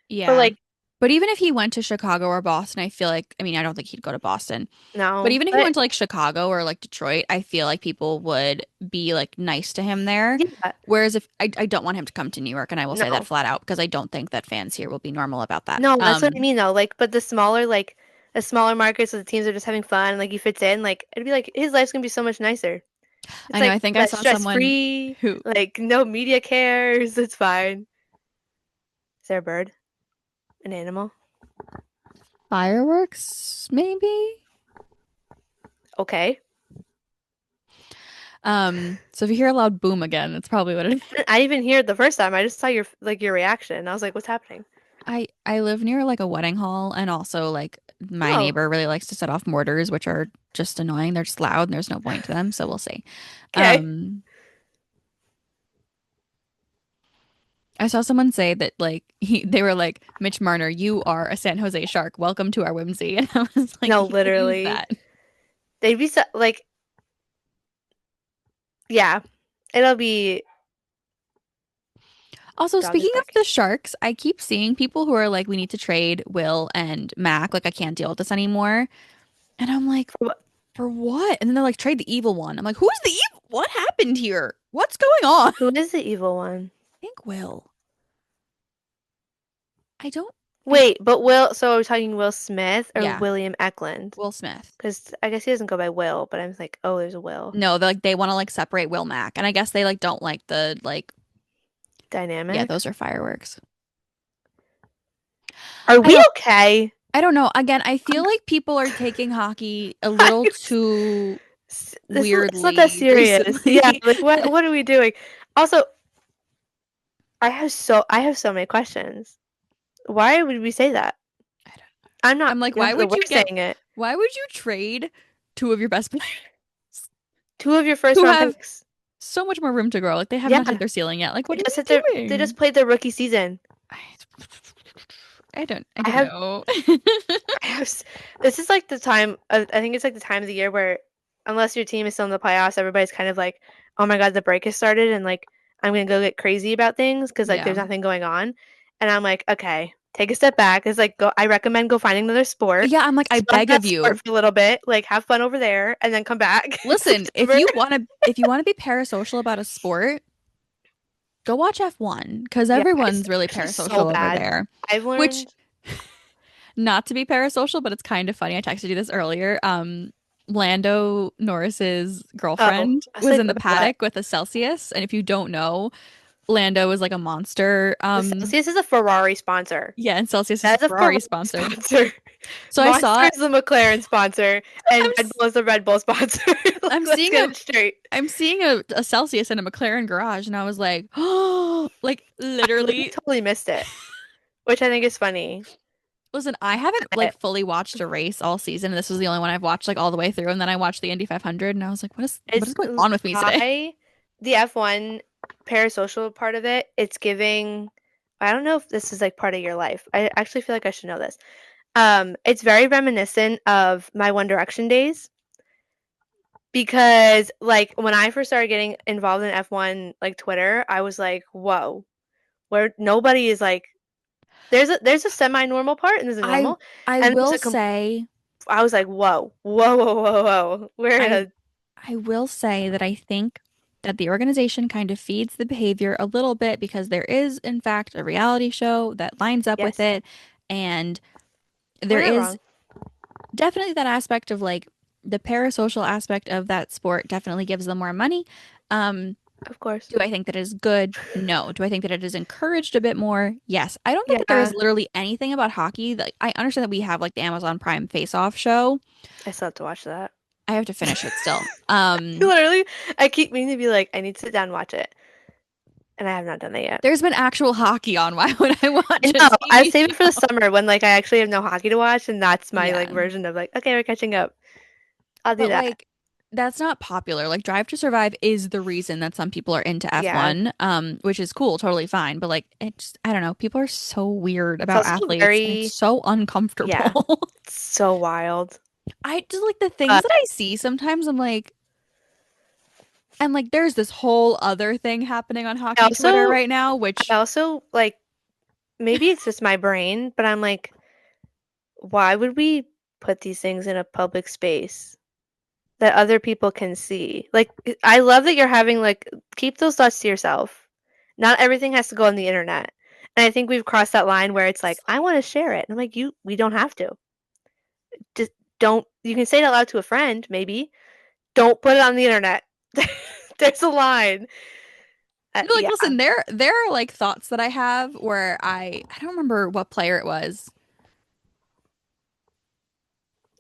But Yeah. like But even if he went to Chicago or Boston, I feel like, I mean, I don't think he'd go to Boston, but no, even if he but went to like Chicago or like Detroit, I feel like people would be like nice to him there. yeah, Whereas if I don't want him to come to New York, and I will say that no. flat out because I don't think that fans here will be normal about that. No, that's what I mean though. Like, but the smaller markets where the teams are just having fun, like he fits in, like it'd be like his life's gonna be so much nicer. It's I know, I like think I less saw stress someone free, who like no media cares. It's fine. Is there a bird? An animal? fireworks, maybe. Okay. So if you hear a loud boom again, it's probably what it is. I didn't even hear it the first time. I just saw your like your reaction. I was like, what's happening? I live near like a wedding hall and also like my Oh, neighbor really likes to set off mortars, which are just annoying. They're just loud and there's no point to them, so we'll see. okay. Um I saw someone say that like they were like, Mitch Marner, you are a San Jose Shark. Welcome to our whimsy. And I was like, No, you could use literally. that. They'd be so like, yeah. It'll be Also, dog is speaking of barking. the Sharks, I keep seeing people who are like, we need to trade Will and Mac. Like, I can't deal with this anymore. And I'm like, for what? And then they're like, trade the evil one. I'm like, who's the evil? What happened here? What's going on? Who is the evil one? I think Will. I don't, I, Wait, but Will, so are we talking Will Smith or yeah, William Eklund? Will Smith. Because I guess he doesn't go by Will, but I'm like, oh, there's a Will No, they're like, they want to like separate Will Mac. And I guess they like don't like the, like, yeah, dynamic. those are fireworks. Are I we don't, okay? I don't know. Again, I feel like people are taking hockey a I little was- too it's not that weirdly serious. Yeah, recently. like what are we doing? Also, I have so many questions. Why would we say that? I don't, I'm not I'm like, gonna say that we're saying it. why would you trade two of your best players Two of your first who round have picks. so much more room to grow? Like they have not hit Yeah, their ceiling yet. Like, they what are just hit you they doing? just played their rookie season. I, I I don't have know. I have this is like the time I think it's like the time of the year where unless your team is still in the playoffs, everybody's kind of like, "Oh my God, the break has started," and like I'm gonna go get crazy about things because like Yeah. there's nothing going on, and I'm like, okay, take a step back. It's like go. I recommend go finding another sport, Yeah, I'm like, I stop beg that of sport you. for a little bit, like have fun over there, and then come back in Listen, September. if you want to be parasocial about a sport, go watch F1 because Yeah, it's everyone's really actually so parasocial over bad. there. I've Which learned. not to be parasocial, but it's kind of funny. I texted you this earlier. Lando Norris's Oh, girlfriend I was was like, in the about what? paddock with a Celsius, and if you don't know, Lando is like a monster. The Celsius is a Ferrari sponsor. Yeah, and Celsius is a That is a Ferrari Ferrari sponsor. sponsor. So I Monster saw is the McLaren sponsor, I'm and Red s- Bull is the Red Bull sponsor. I'm Like, let's seeing get it straight. I'm seeing a Celsius in a McLaren garage, and I was like, oh, like I literally literally. totally missed it, which I think is funny. Listen, I haven't like But fully watched a race all season. This was the only one I've watched like all the way through, and then I watched the Indy 500, and I was like, what it's is going on with me today? I the F1 parasocial part of it. It's giving. I don't know if this is like part of your life. I actually feel like I should know this. It's very reminiscent of my One Direction days because like when I first started getting involved in F1 like Twitter, I was like, whoa, where nobody is like there's a semi-normal part and there's a I normal I and will say I was like, whoa, whoa, whoa, whoa, whoa. We're in I a I will say that I think that the organization kind of feeds the behavior a little bit because there is in fact a reality show that lines up with yes, it, and we're there not is wrong. definitely that aspect of like the parasocial aspect of that sport definitely gives them more money. Um, Of course. do I think that is good? No. Do I think that it is encouraged a bit more? Yes. I don't think that there is Yeah, literally anything about hockey that I understand that we have like the Amazon Prime Face Off show. I still have to watch that. I have to finish it still. Literally, I keep meaning to be like, I need to sit down and watch it, and I have not done that yet. There's been actual hockey on. Why would I I watch a know. I TV save it for the show? summer when like I actually have no hockey to watch, and that's my like Yeah. version of like, okay, we're catching up. I'll do But that. like that's not popular. Like Drive to Survive is the reason that some people are into Yeah. F1, which is cool, totally fine. But like it just I don't know, people are so weird It's about also athletes and it's very, so yeah, uncomfortable. it's so wild. I just like the things But that I see sometimes I'm like and like there's this whole other thing happening on I hockey Twitter also, right now, I which also like maybe it's just my brain, but I'm like, why would we put these things in a public space that other people can see? Like, I love that you're having like keep those thoughts to yourself. Not everything has to go on the internet. And I think we've crossed that line where it's like, I want to share it. And I'm like, we don't have to. Just don't. You can say it out loud to a friend, maybe. Don't put it on the internet. There's a line. no, like Yeah, listen, there are like thoughts that I have where I don't remember what player it was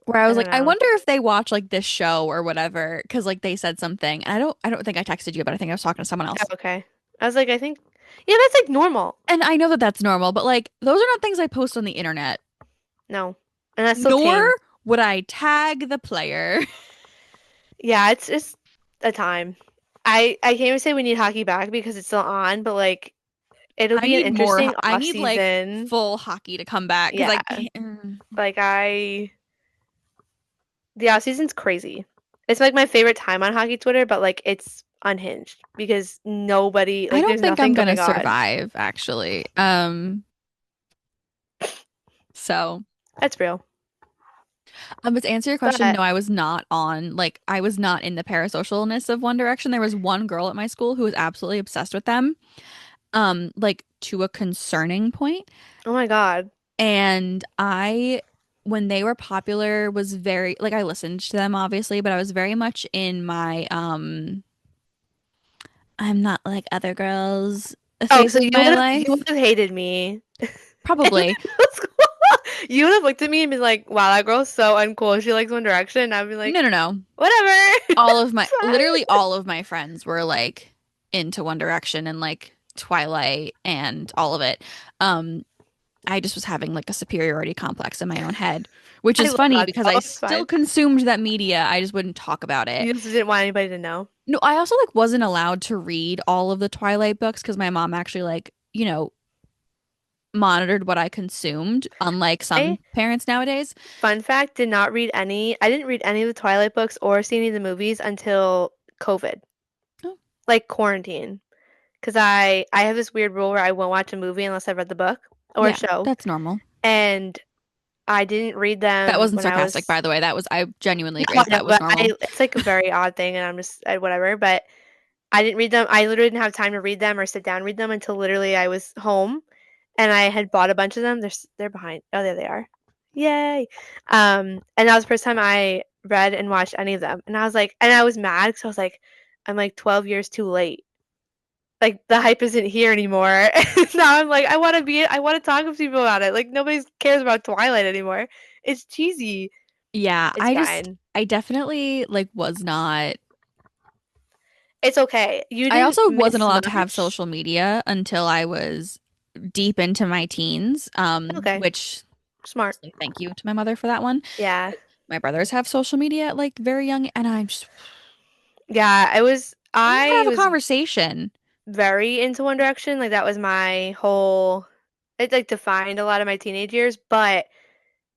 where I I was don't like, I know. wonder if they watch like this show or whatever, because like they said something. And I don't think I texted you, but I think I was talking to someone Oh, else. okay. I was like, I think, yeah, that's like normal. And I know that that's normal, but like those are not things I post on the internet. No, and that's so Nor tame. would I tag the player. Yeah, it's just a time. I can't even say we need hockey back because it's still on, but like it'll I be an need more. interesting I off need like season. full hockey to come back because Yeah, I can't. like the off season's crazy. It's like my favorite time on hockey Twitter, but like it's unhinged because nobody I like don't there's think I'm nothing gonna going on. survive actually. So That's real. but to answer your question, But no, I was not on like I was not in the parasocialness of One Direction. There was one girl at my school who was absolutely obsessed with them. Like to a concerning point. oh my God. And I, when they were popular, was very like I listened to them obviously, but I was very much in my I'm not like other girls Oh, phase so of my you would life. have hated me. Probably. You would have looked at me and been like, "Wow, that girl's so uncool. She likes One Direction." And I'd be like, No, no, no. "Whatever, All of my it's literally fine." all of my friends were like into One Direction and like Twilight and all of it. Um, I just was having like a superiority complex in my own head, which I is love funny that because though. I It's still fine. consumed that media. I just wouldn't talk about it. You just didn't want anybody to know. No, I also like wasn't allowed to read all of the Twilight books because my mom actually like, monitored what I consumed, unlike I, some parents nowadays. fun fact, did not read any. I didn't read any of the Twilight books or see any of the movies until COVID, Oh, like quarantine. Because I have this weird rule where I won't watch a movie unless I've read the book or a yeah, show, that's normal. and I didn't read That them wasn't when I sarcastic, was by the way. That was I genuinely no, I raised know, that was but normal. it's like a very odd thing, and I'm just whatever. But I didn't read them. I literally didn't have time to read them or sit down and read them until literally I was home, and I had bought a bunch of them. They're behind. Oh, there they are. Yay! And that was the first time I read and watched any of them, and I was like, and I was mad because I was like, I'm like 12 years too late. Like the hype isn't here anymore. And now I'm like, I want to talk to people about it. Like nobody cares about Twilight anymore. It's cheesy. Yeah, It's fine. I definitely like was not. It's okay. You I didn't also wasn't miss allowed to have much. social media until I was deep into my teens, Okay. which Smart. honestly, thank you to my mother for that one. Yeah. My brothers have social media at like very young, and I'm just Yeah, I don't know how to I have a was conversation. very into One Direction. Like that was my whole it like defined a lot of my teenage years, but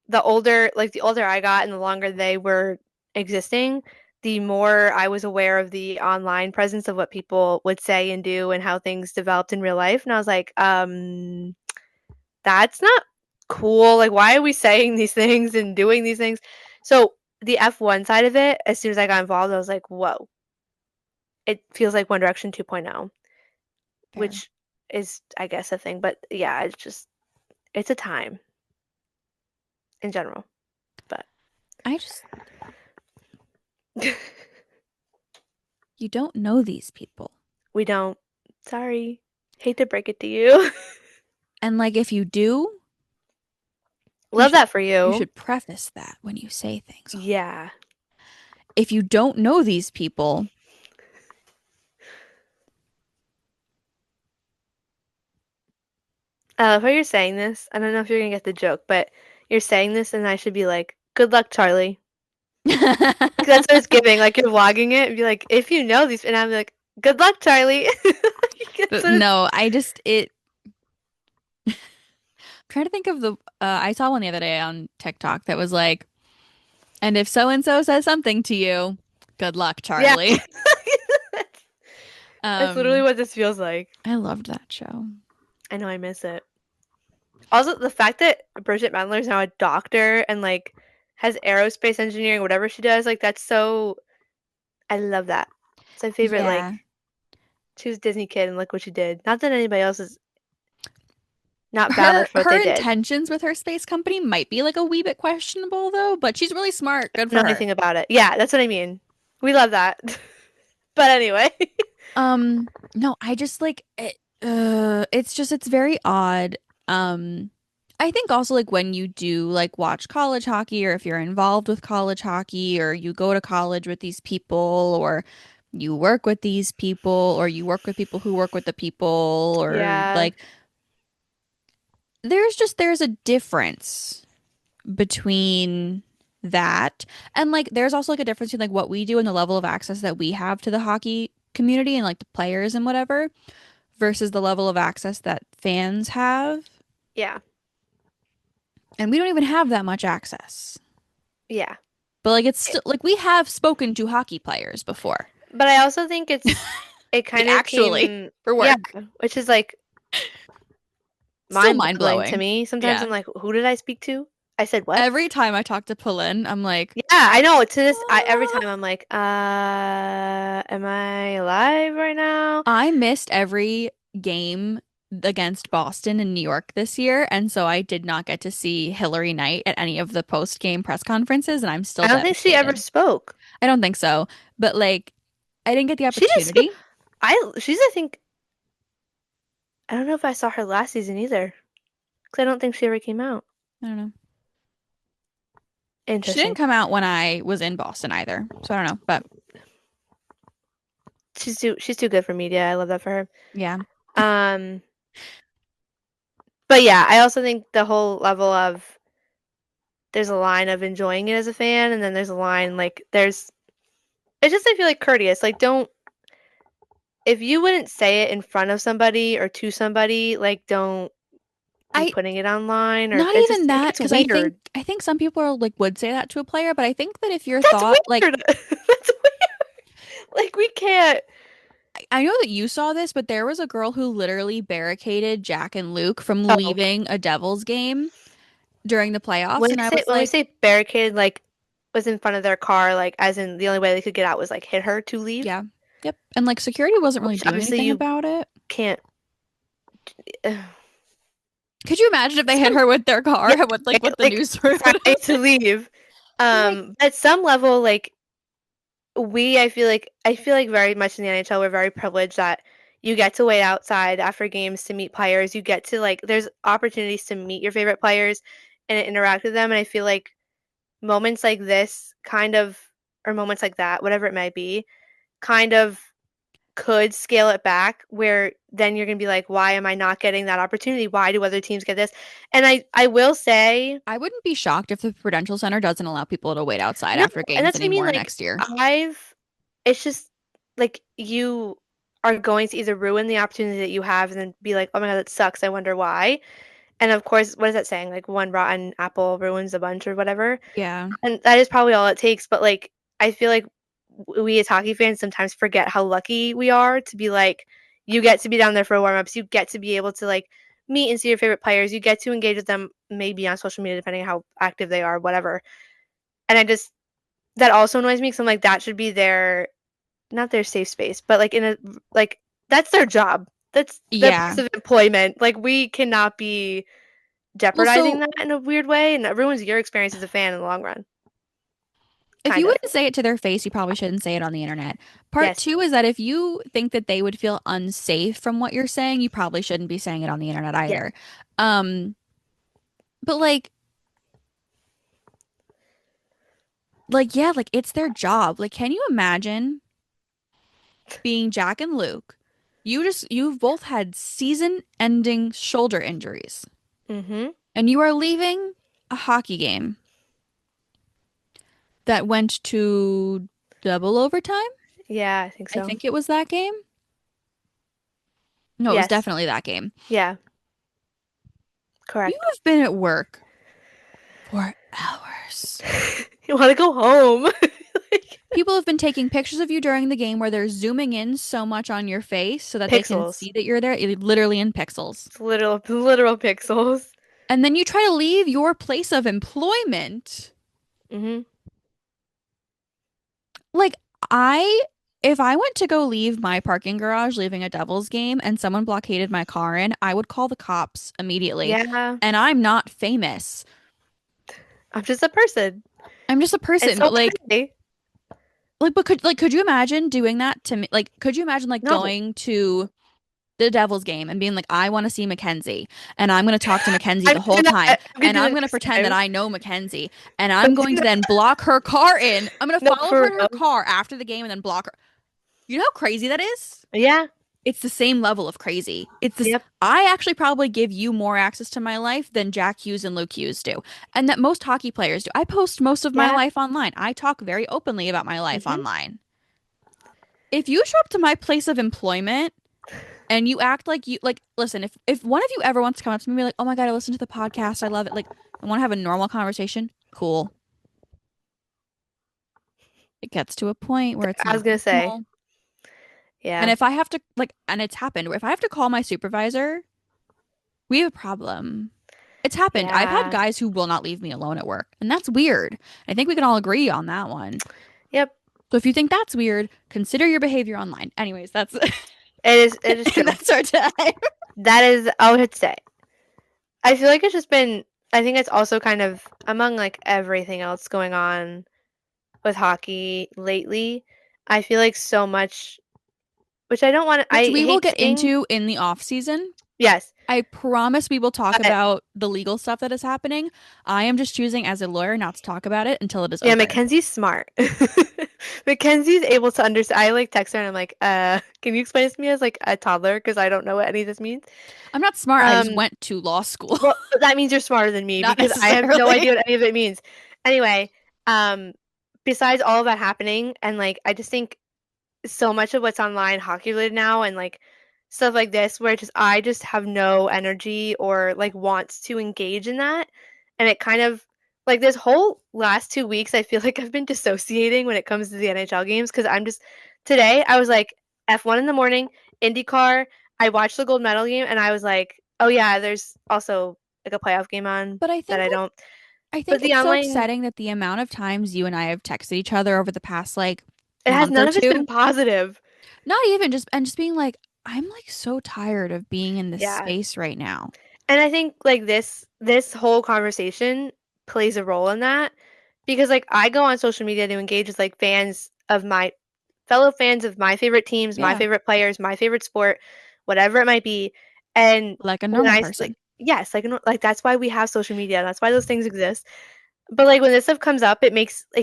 the older I got and the longer they were existing, the more I was aware of the online presence of what people would say and do and how things developed in real life. And I was like, that's not cool. Like, why are we saying these things and doing these things? So the F1 side of it, as soon as I got involved, I was like, whoa, it feels like One Direction 2.0, Fair. which is, I guess, a thing. But yeah, it's a time in general. But I just You don't know these people. We don't. Sorry. Hate to break it to you. And like if you do, you Love should that for you you. should preface that when you say things online. Yeah. If you don't know these people, I love how you're saying this. I don't know if you're gonna get the joke, but you're saying this and I should be like, good luck, Charlie. Like, that's what it's giving. Like you're vlogging it and be like, if you know these, and I'm like, good luck, Charlie. Like, that's but what it's, no, I'm trying to think of I saw one the other day on TikTok that was like, and if so and so says something to you, good luck, yeah. Charlie. That's literally Um, what this feels like. I loved that show. I know I miss it. Also, the fact that Bridget Mendler is now a doctor and like has aerospace engineering, whatever she does, like that's so. I love that. It's my favorite. Like Yeah. she was a Disney kid, and look what she did. Not that anybody else is not valid Her for what her they did. intentions with her space company might be like a wee bit questionable though, but she's really smart. Good Know for her. anything about it? Yeah, that's what I mean. We love that. But anyway, No, I just like it's very odd. I think also like when you do like watch college hockey or if you're involved with college hockey or you go to college with these people or you work with these people or you work with people who work with the people or yeah, like there's a difference between that and like there's also like a difference in like what we do and the level of access that we have to the hockey community and like the players and whatever versus the level of access that fans have. yeah, And we don't even have that much access. yeah. But like it's It- still like we have spoken to hockey players before. but I also think it Like kind of actually came, for yeah, work. which is like Still mind mind-boggling to blowing. me. Sometimes Yeah. I'm like, who did I speak to? I said what? Every time I talk to Pulin, I'm like, Yeah, I know. To this, every "Ah." time I'm like, am I alive right now? I missed every game against Boston and New York this year, and so I did not get to see Hillary Knight at any of the post-game press conferences, and I'm still I don't think she ever devastated. spoke. I don't think so, but like I didn't get the She just seemed, opportunity. she's, I think, I don't know if I saw her last season either, because I don't think she ever came out. I don't know. She didn't Interesting. come out when I was in Boston either, so I don't know, but She's too good for media. I love that for her. yeah. Um, but yeah, I also think the whole level of there's a line of enjoying it as a fan, and then there's a line like there's it's just I feel like courteous. Like don't if you wouldn't say it in front of somebody or to somebody, like don't be I putting it online or Not it's even just it that gets because weird. I think some people are like would say that to a player, but I think that if your That's thought like weird. That's weird. Like we can't. I know that you saw this, but there was a girl who literally barricaded Jack and Luke from Oh, leaving a Devils game during the playoffs, and I was when we like, say barricaded, like was in front of their car, like as in the only way they could get out was like hit her to leave, yeah, yep. And like security wasn't really which doing obviously anything you about it. can't. Could you imagine if they hit Some her with their car yeah, and what like right? what the Like news story would trying have to been? leave. I'm like, At some level, like I feel like very much in the NHL we're very privileged that you get to wait outside after games to meet players. You get to like there's opportunities to meet your favorite players and interact with them. And I feel like moments like this kind of or moments like that, whatever it might be, kind of could scale it back where then you're gonna be like, why am I not getting that opportunity? Why do other teams get this? And I will say I wouldn't be shocked if the Prudential Center doesn't allow people to wait outside no, after and games that's what I mean. anymore Like next year. I've, it's just like you are going to either ruin the opportunity that you have and then be like, oh my God, that sucks. I wonder why. And of course, what is that saying? Like one rotten apple ruins a bunch or whatever. Yeah. And that is probably all it takes. But like, I feel like we as hockey fans sometimes forget how lucky we are to be like, you get to be down there for warm ups. You get to be able to like meet and see your favorite players. You get to engage with them maybe on social media, depending on how active they are, whatever. And I just, that also annoys me because I'm like, that should be their, not their safe space, but like in a, like, that's their job. That's their place Yeah. of employment. Like, we cannot be Well, jeopardizing so that in a weird way, and it ruins your experience as a fan in the long run. If kind you of. wouldn't say it to their face, you probably shouldn't say it on the internet. Part Yes. two is that if you think that they would feel unsafe from what you're saying, you probably shouldn't be saying it on the internet Yes. either. Um, but yeah, like it's their job. Like, can you imagine being Jack and Luke? You've both had season-ending shoulder injuries, Mm-hmm. and you are leaving a hockey game that went to double overtime. Yeah, I think I so. think it was that game. No, it was Yes. definitely that game. Yeah, You correct. have been at work for hours. You want to go home? Like, People have been taking pictures of you during the game where they're zooming in so much on your face so that they can pixels. see that you're there, literally in pixels. It's literal pixels. And then you try to leave your place of employment. Mm-hmm. Like, I, if I went to go leave my parking garage leaving a Devils game and someone blockaded my car in, I would call the cops immediately. Yeah, And I'm not famous. I'm just a person. I'm just a It's person, but okay. but could you imagine doing that to me? Like, could you imagine like No. going to the Devils game and being like, I want to see Mackenzie, and I'm going to talk to Mackenzie I'm the whole doing time, that. I'm gonna and do I'm that going to next pretend that time. I know Mackenzie, and I'm I'm going doing to that. then block her car in. I'm going to No, follow for her to her real. car after the game and then block her. You know how crazy that is? Yeah. It's the same level of crazy. It's this. Yep. I actually probably give you more access to my life than Jack Hughes and Luke Hughes do, and that most hockey players do. I post most of my Yeah. life online. I talk very openly about my life Mm-hmm. online. If you show up to my place of employment and you act like you like listen, if one of you ever wants to come up to me and be like, "Oh my God, I listened to the podcast. I love it." Like, I want to have a normal conversation. Cool. It gets to a point where it's I was not gonna say. normal. And Yeah. if I have to like and it's happened, where if I have to call my supervisor, we have a problem. It's happened. I've had Yeah. guys who will not leave me alone at work, and that's weird. I think we can all agree on that one. Yep. So if you think that's weird, consider your behavior online. Anyways, that's It is and true. that's our time. That is all I would say. I feel like it's just been I think it's also kind of among like everything else going on with hockey lately. I feel like so much which I don't want to Which I we will hate get saying into in the off season. yes, I promise we will talk but about the legal stuff that is happening. I am just choosing as a lawyer not to talk about it until it is yeah, open. Mackenzie's smart. Mackenzie's able to understand. I like text her and I'm like, can you explain this to me as like a toddler because I don't know what any of this means. I'm not smart. I just Um, went to law school. well, that means you're smarter than me Not because I have no necessarily. idea what any of it means. Anyway, um, besides all of that happening, and like I just think so much of what's online hockey related now and like stuff like this where just I just have no energy or like wants to engage in that. And it kind of like this whole last 2 weeks, I feel like I've been dissociating when it comes to the NHL games because I'm just today I was like F1 in the morning, IndyCar. I watched the gold medal game and I was like, oh yeah, there's also like a playoff game on But I that think I but think the it's so online upsetting that the amount of times you and I have texted each other over the past like it has month or none of it's been two, positive. not even just being like, I'm like so tired of being in this Yeah. space right now. And I think like this whole conversation plays a role in that because like I go on social media to engage with like fans of my fellow fans of my favorite teams, my Yeah, favorite players, my favorite sport, whatever it might be. And like a when normal I like person. yes, like that's why we have social media. That's why those things exist. But like when this stuff comes up, it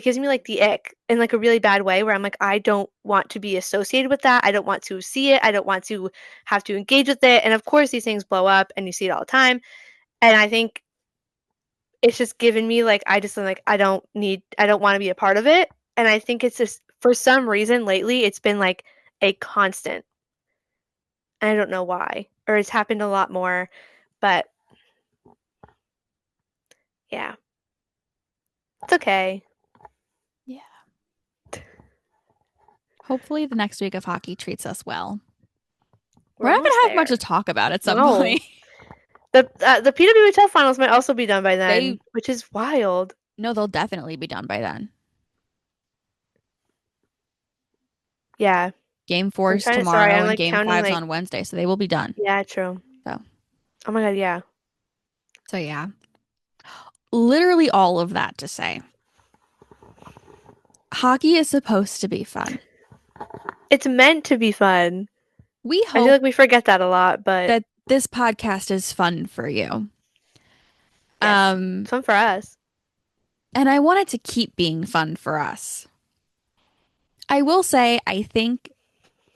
gives me like the ick in like a really bad way where I'm like I don't want to be associated with that. I don't want to see it. I don't want to have to engage with it. And of course these things blow up and you see it all the time. And I think it's just given me like I just am like I don't want to be a part of it. And I think it's just for some reason lately it's been like a constant. And I don't know why. Or it's happened a lot more. But yeah, it's okay. Yeah. Hopefully the next week of hockey treats us well. We're We're not gonna almost have much to there. talk about at some No. point. The PWHL finals might also be done by They then, which is wild. no, they'll definitely be done by then. Yeah. Game I'm four's trying to sorry, tomorrow I'm and like game counting five's like on Wednesday, so they will be done. yeah, true. So Oh my god, yeah. yeah. Literally all of that to say. Hockey is supposed to be fun. It's meant to be fun. We I feel hope like we forget that a lot, but that this podcast is fun for you. yes, Um, it's fun for us. and I want it to keep being fun for us. I will say, I think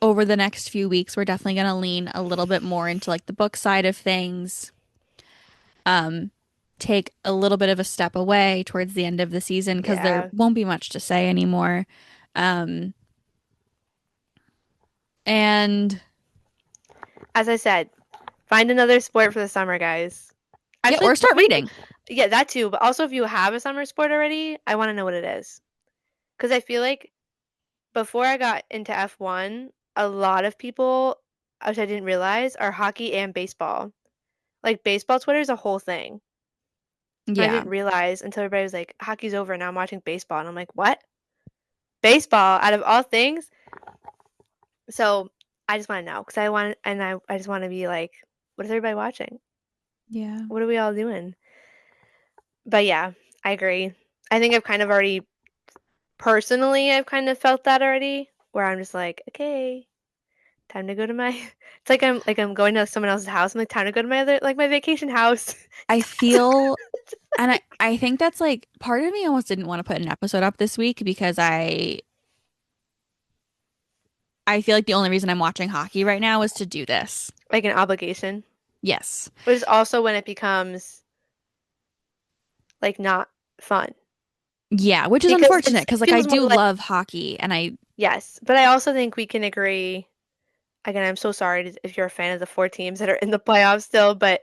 over the next few weeks, we're definitely going to lean a little bit more into like the book side of things. Um, take a little bit of a step away towards the end of the season because there Yeah. won't be much to say anymore. Um, and As I said, find another sport for the summer, guys. yeah, Actually, or start before you, reading. yeah, that too, but also if you have a summer sport already, I want to know what it is. Because I feel like before I got into F1, a lot of people, which I didn't realize, are hockey and baseball. Like baseball Twitter is a whole thing. I Yeah. didn't realize until everybody was like, hockey's over, now I'm watching baseball. And I'm like, what? Baseball out of all things? So I just want to know because I just want to be like, what is everybody watching? Yeah. What are we all doing? But yeah, I agree. I think I've kind of already personally, I've kind of felt that already, where I'm just like, okay, time to go to my. It's like I'm going to someone else's house. I'm like, time to go to my other like my vacation house. I feel, and I think that's like part of me almost didn't want to put an episode up this week because I feel like the only reason I'm watching hockey right now is to do this. Like an obligation, Yes. but it's also when it becomes like not fun Yeah, which is because unfortunate it because like I feels more do like love hockey and I yes. But I also think we can agree. Again, I'm so sorry if you're a fan of the four teams that are in the playoffs still, but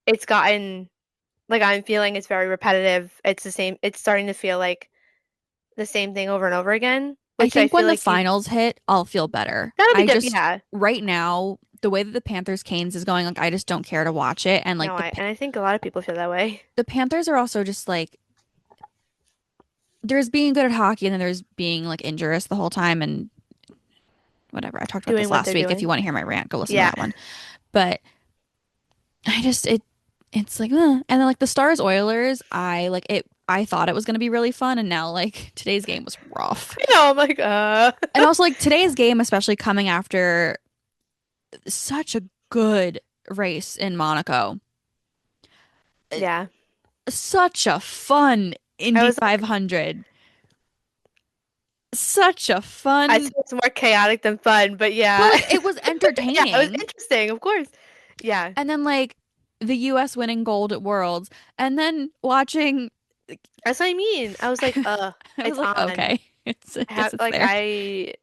it's gotten like I'm feeling it's very repetitive. It's the same. It's starting to feel like the same thing over and over again, I which I think feel when the like you finals hit, I'll feel better. that'll be I good. just Yeah. right now the way that the Panthers Canes is going, like I just don't care to watch it and like No, I think a lot of people feel that way. the Panthers are also just like there's being good at hockey and then there's being like injurious the whole time and whatever. I talked about Doing this what last they're week. If you doing. want to hear my rant, go listen to Yeah. that one. But I just it's like and then like the Stars Oilers, I like it I thought it was going to be really fun and now like today's game was rough. I know, I'm like, And also like today's game especially coming after such a good race in Monaco. Uh, yeah. Such a fun I Indy was like, 500. Such a I see fun, it's more chaotic than fun, but but yeah. like it was Yeah, it was entertaining. interesting, of course. Yeah. And then like the US winning gold at Worlds and then watching That's what I mean. I was like, I was it's like, on. okay, I I guess have it's like there.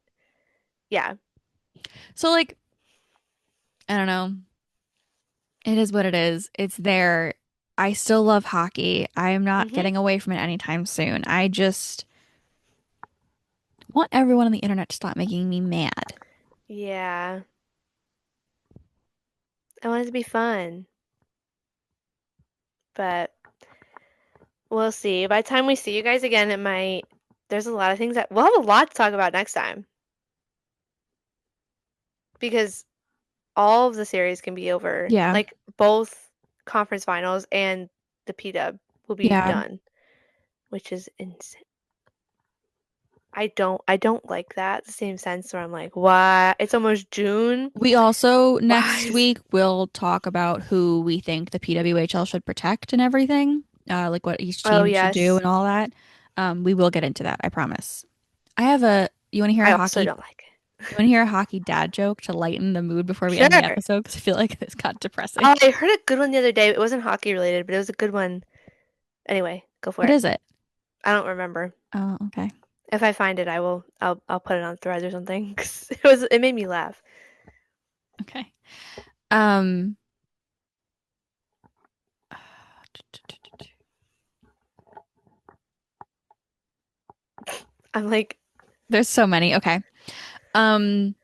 yeah. So like I don't know. It is what it is. It's there. I still love hockey. I am not Hmm. getting away from it anytime soon. I just want everyone on the internet to stop making me mad. Yeah. I want it to be fun, but we'll see. By the time we see you guys again, it might. There's a lot of things that we'll have a lot to talk about next time because all of the series can be over. Yeah. Like both conference finals and the P-Dub will be Yeah. done, which is insane. I don't like that the same sense where I'm like, why? It's almost June. We also Why next is week will talk about who we think the PWHL should protect and everything, like what each oh team should do yes. and all that. We will get into that, I promise. I have a, you want to hear I a also hockey, don't like you want to hear a hockey dad joke to lighten the mood before it. we end the Sure. episode? Because I feel like this got depressing. Oh, I heard a good one the other day. It wasn't hockey related, but it was a good one. Anyway, go for What it. is it? I don't remember. Oh, okay. If I find it, I will. I'll put it on Threads or something. 'Cause it made me laugh. Okay. Um, I'm like, there's so many. Okay. Um,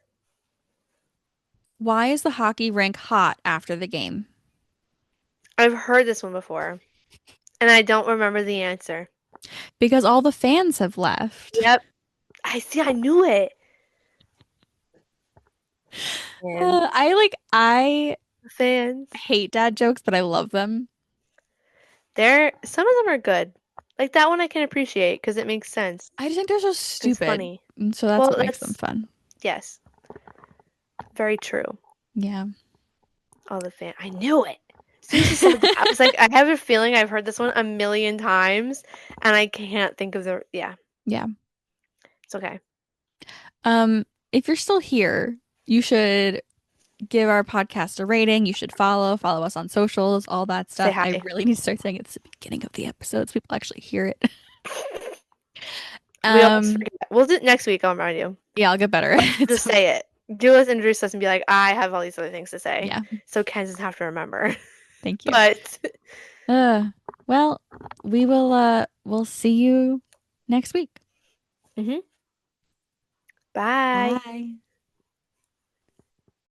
why is the hockey rink hot after the game? I've heard this one before, and I don't remember the answer. Because all the fans have left. Yep. I see. I knew it. Man, I fans. hate dad jokes, but I love them. Some of them are good. Like that one I can appreciate because it makes sense. I just think they're so It's stupid. funny. And so that's Well, what makes them that's fun. yes, very true. Yeah. All the fan. I knew it. As soon as you said that, I was like, I have a feeling I've heard this one a million times, and I can't think of the. Yeah, Yeah. it's okay. If you're still here, you should give our podcast a rating. You should follow us on socials, all that Say stuff. I hi. really need to start saying it at the beginning of the episodes. People actually hear it. We always Um, forget. We'll do it next week. I'll remind you. yeah, I'll get better. But It's just say it. Do us, introduce us, and be like, I have all these other things to say. yeah, So Ken doesn't have to remember. thank you. But Uh, well, we'll see you next week. mhm. Bye. Bye.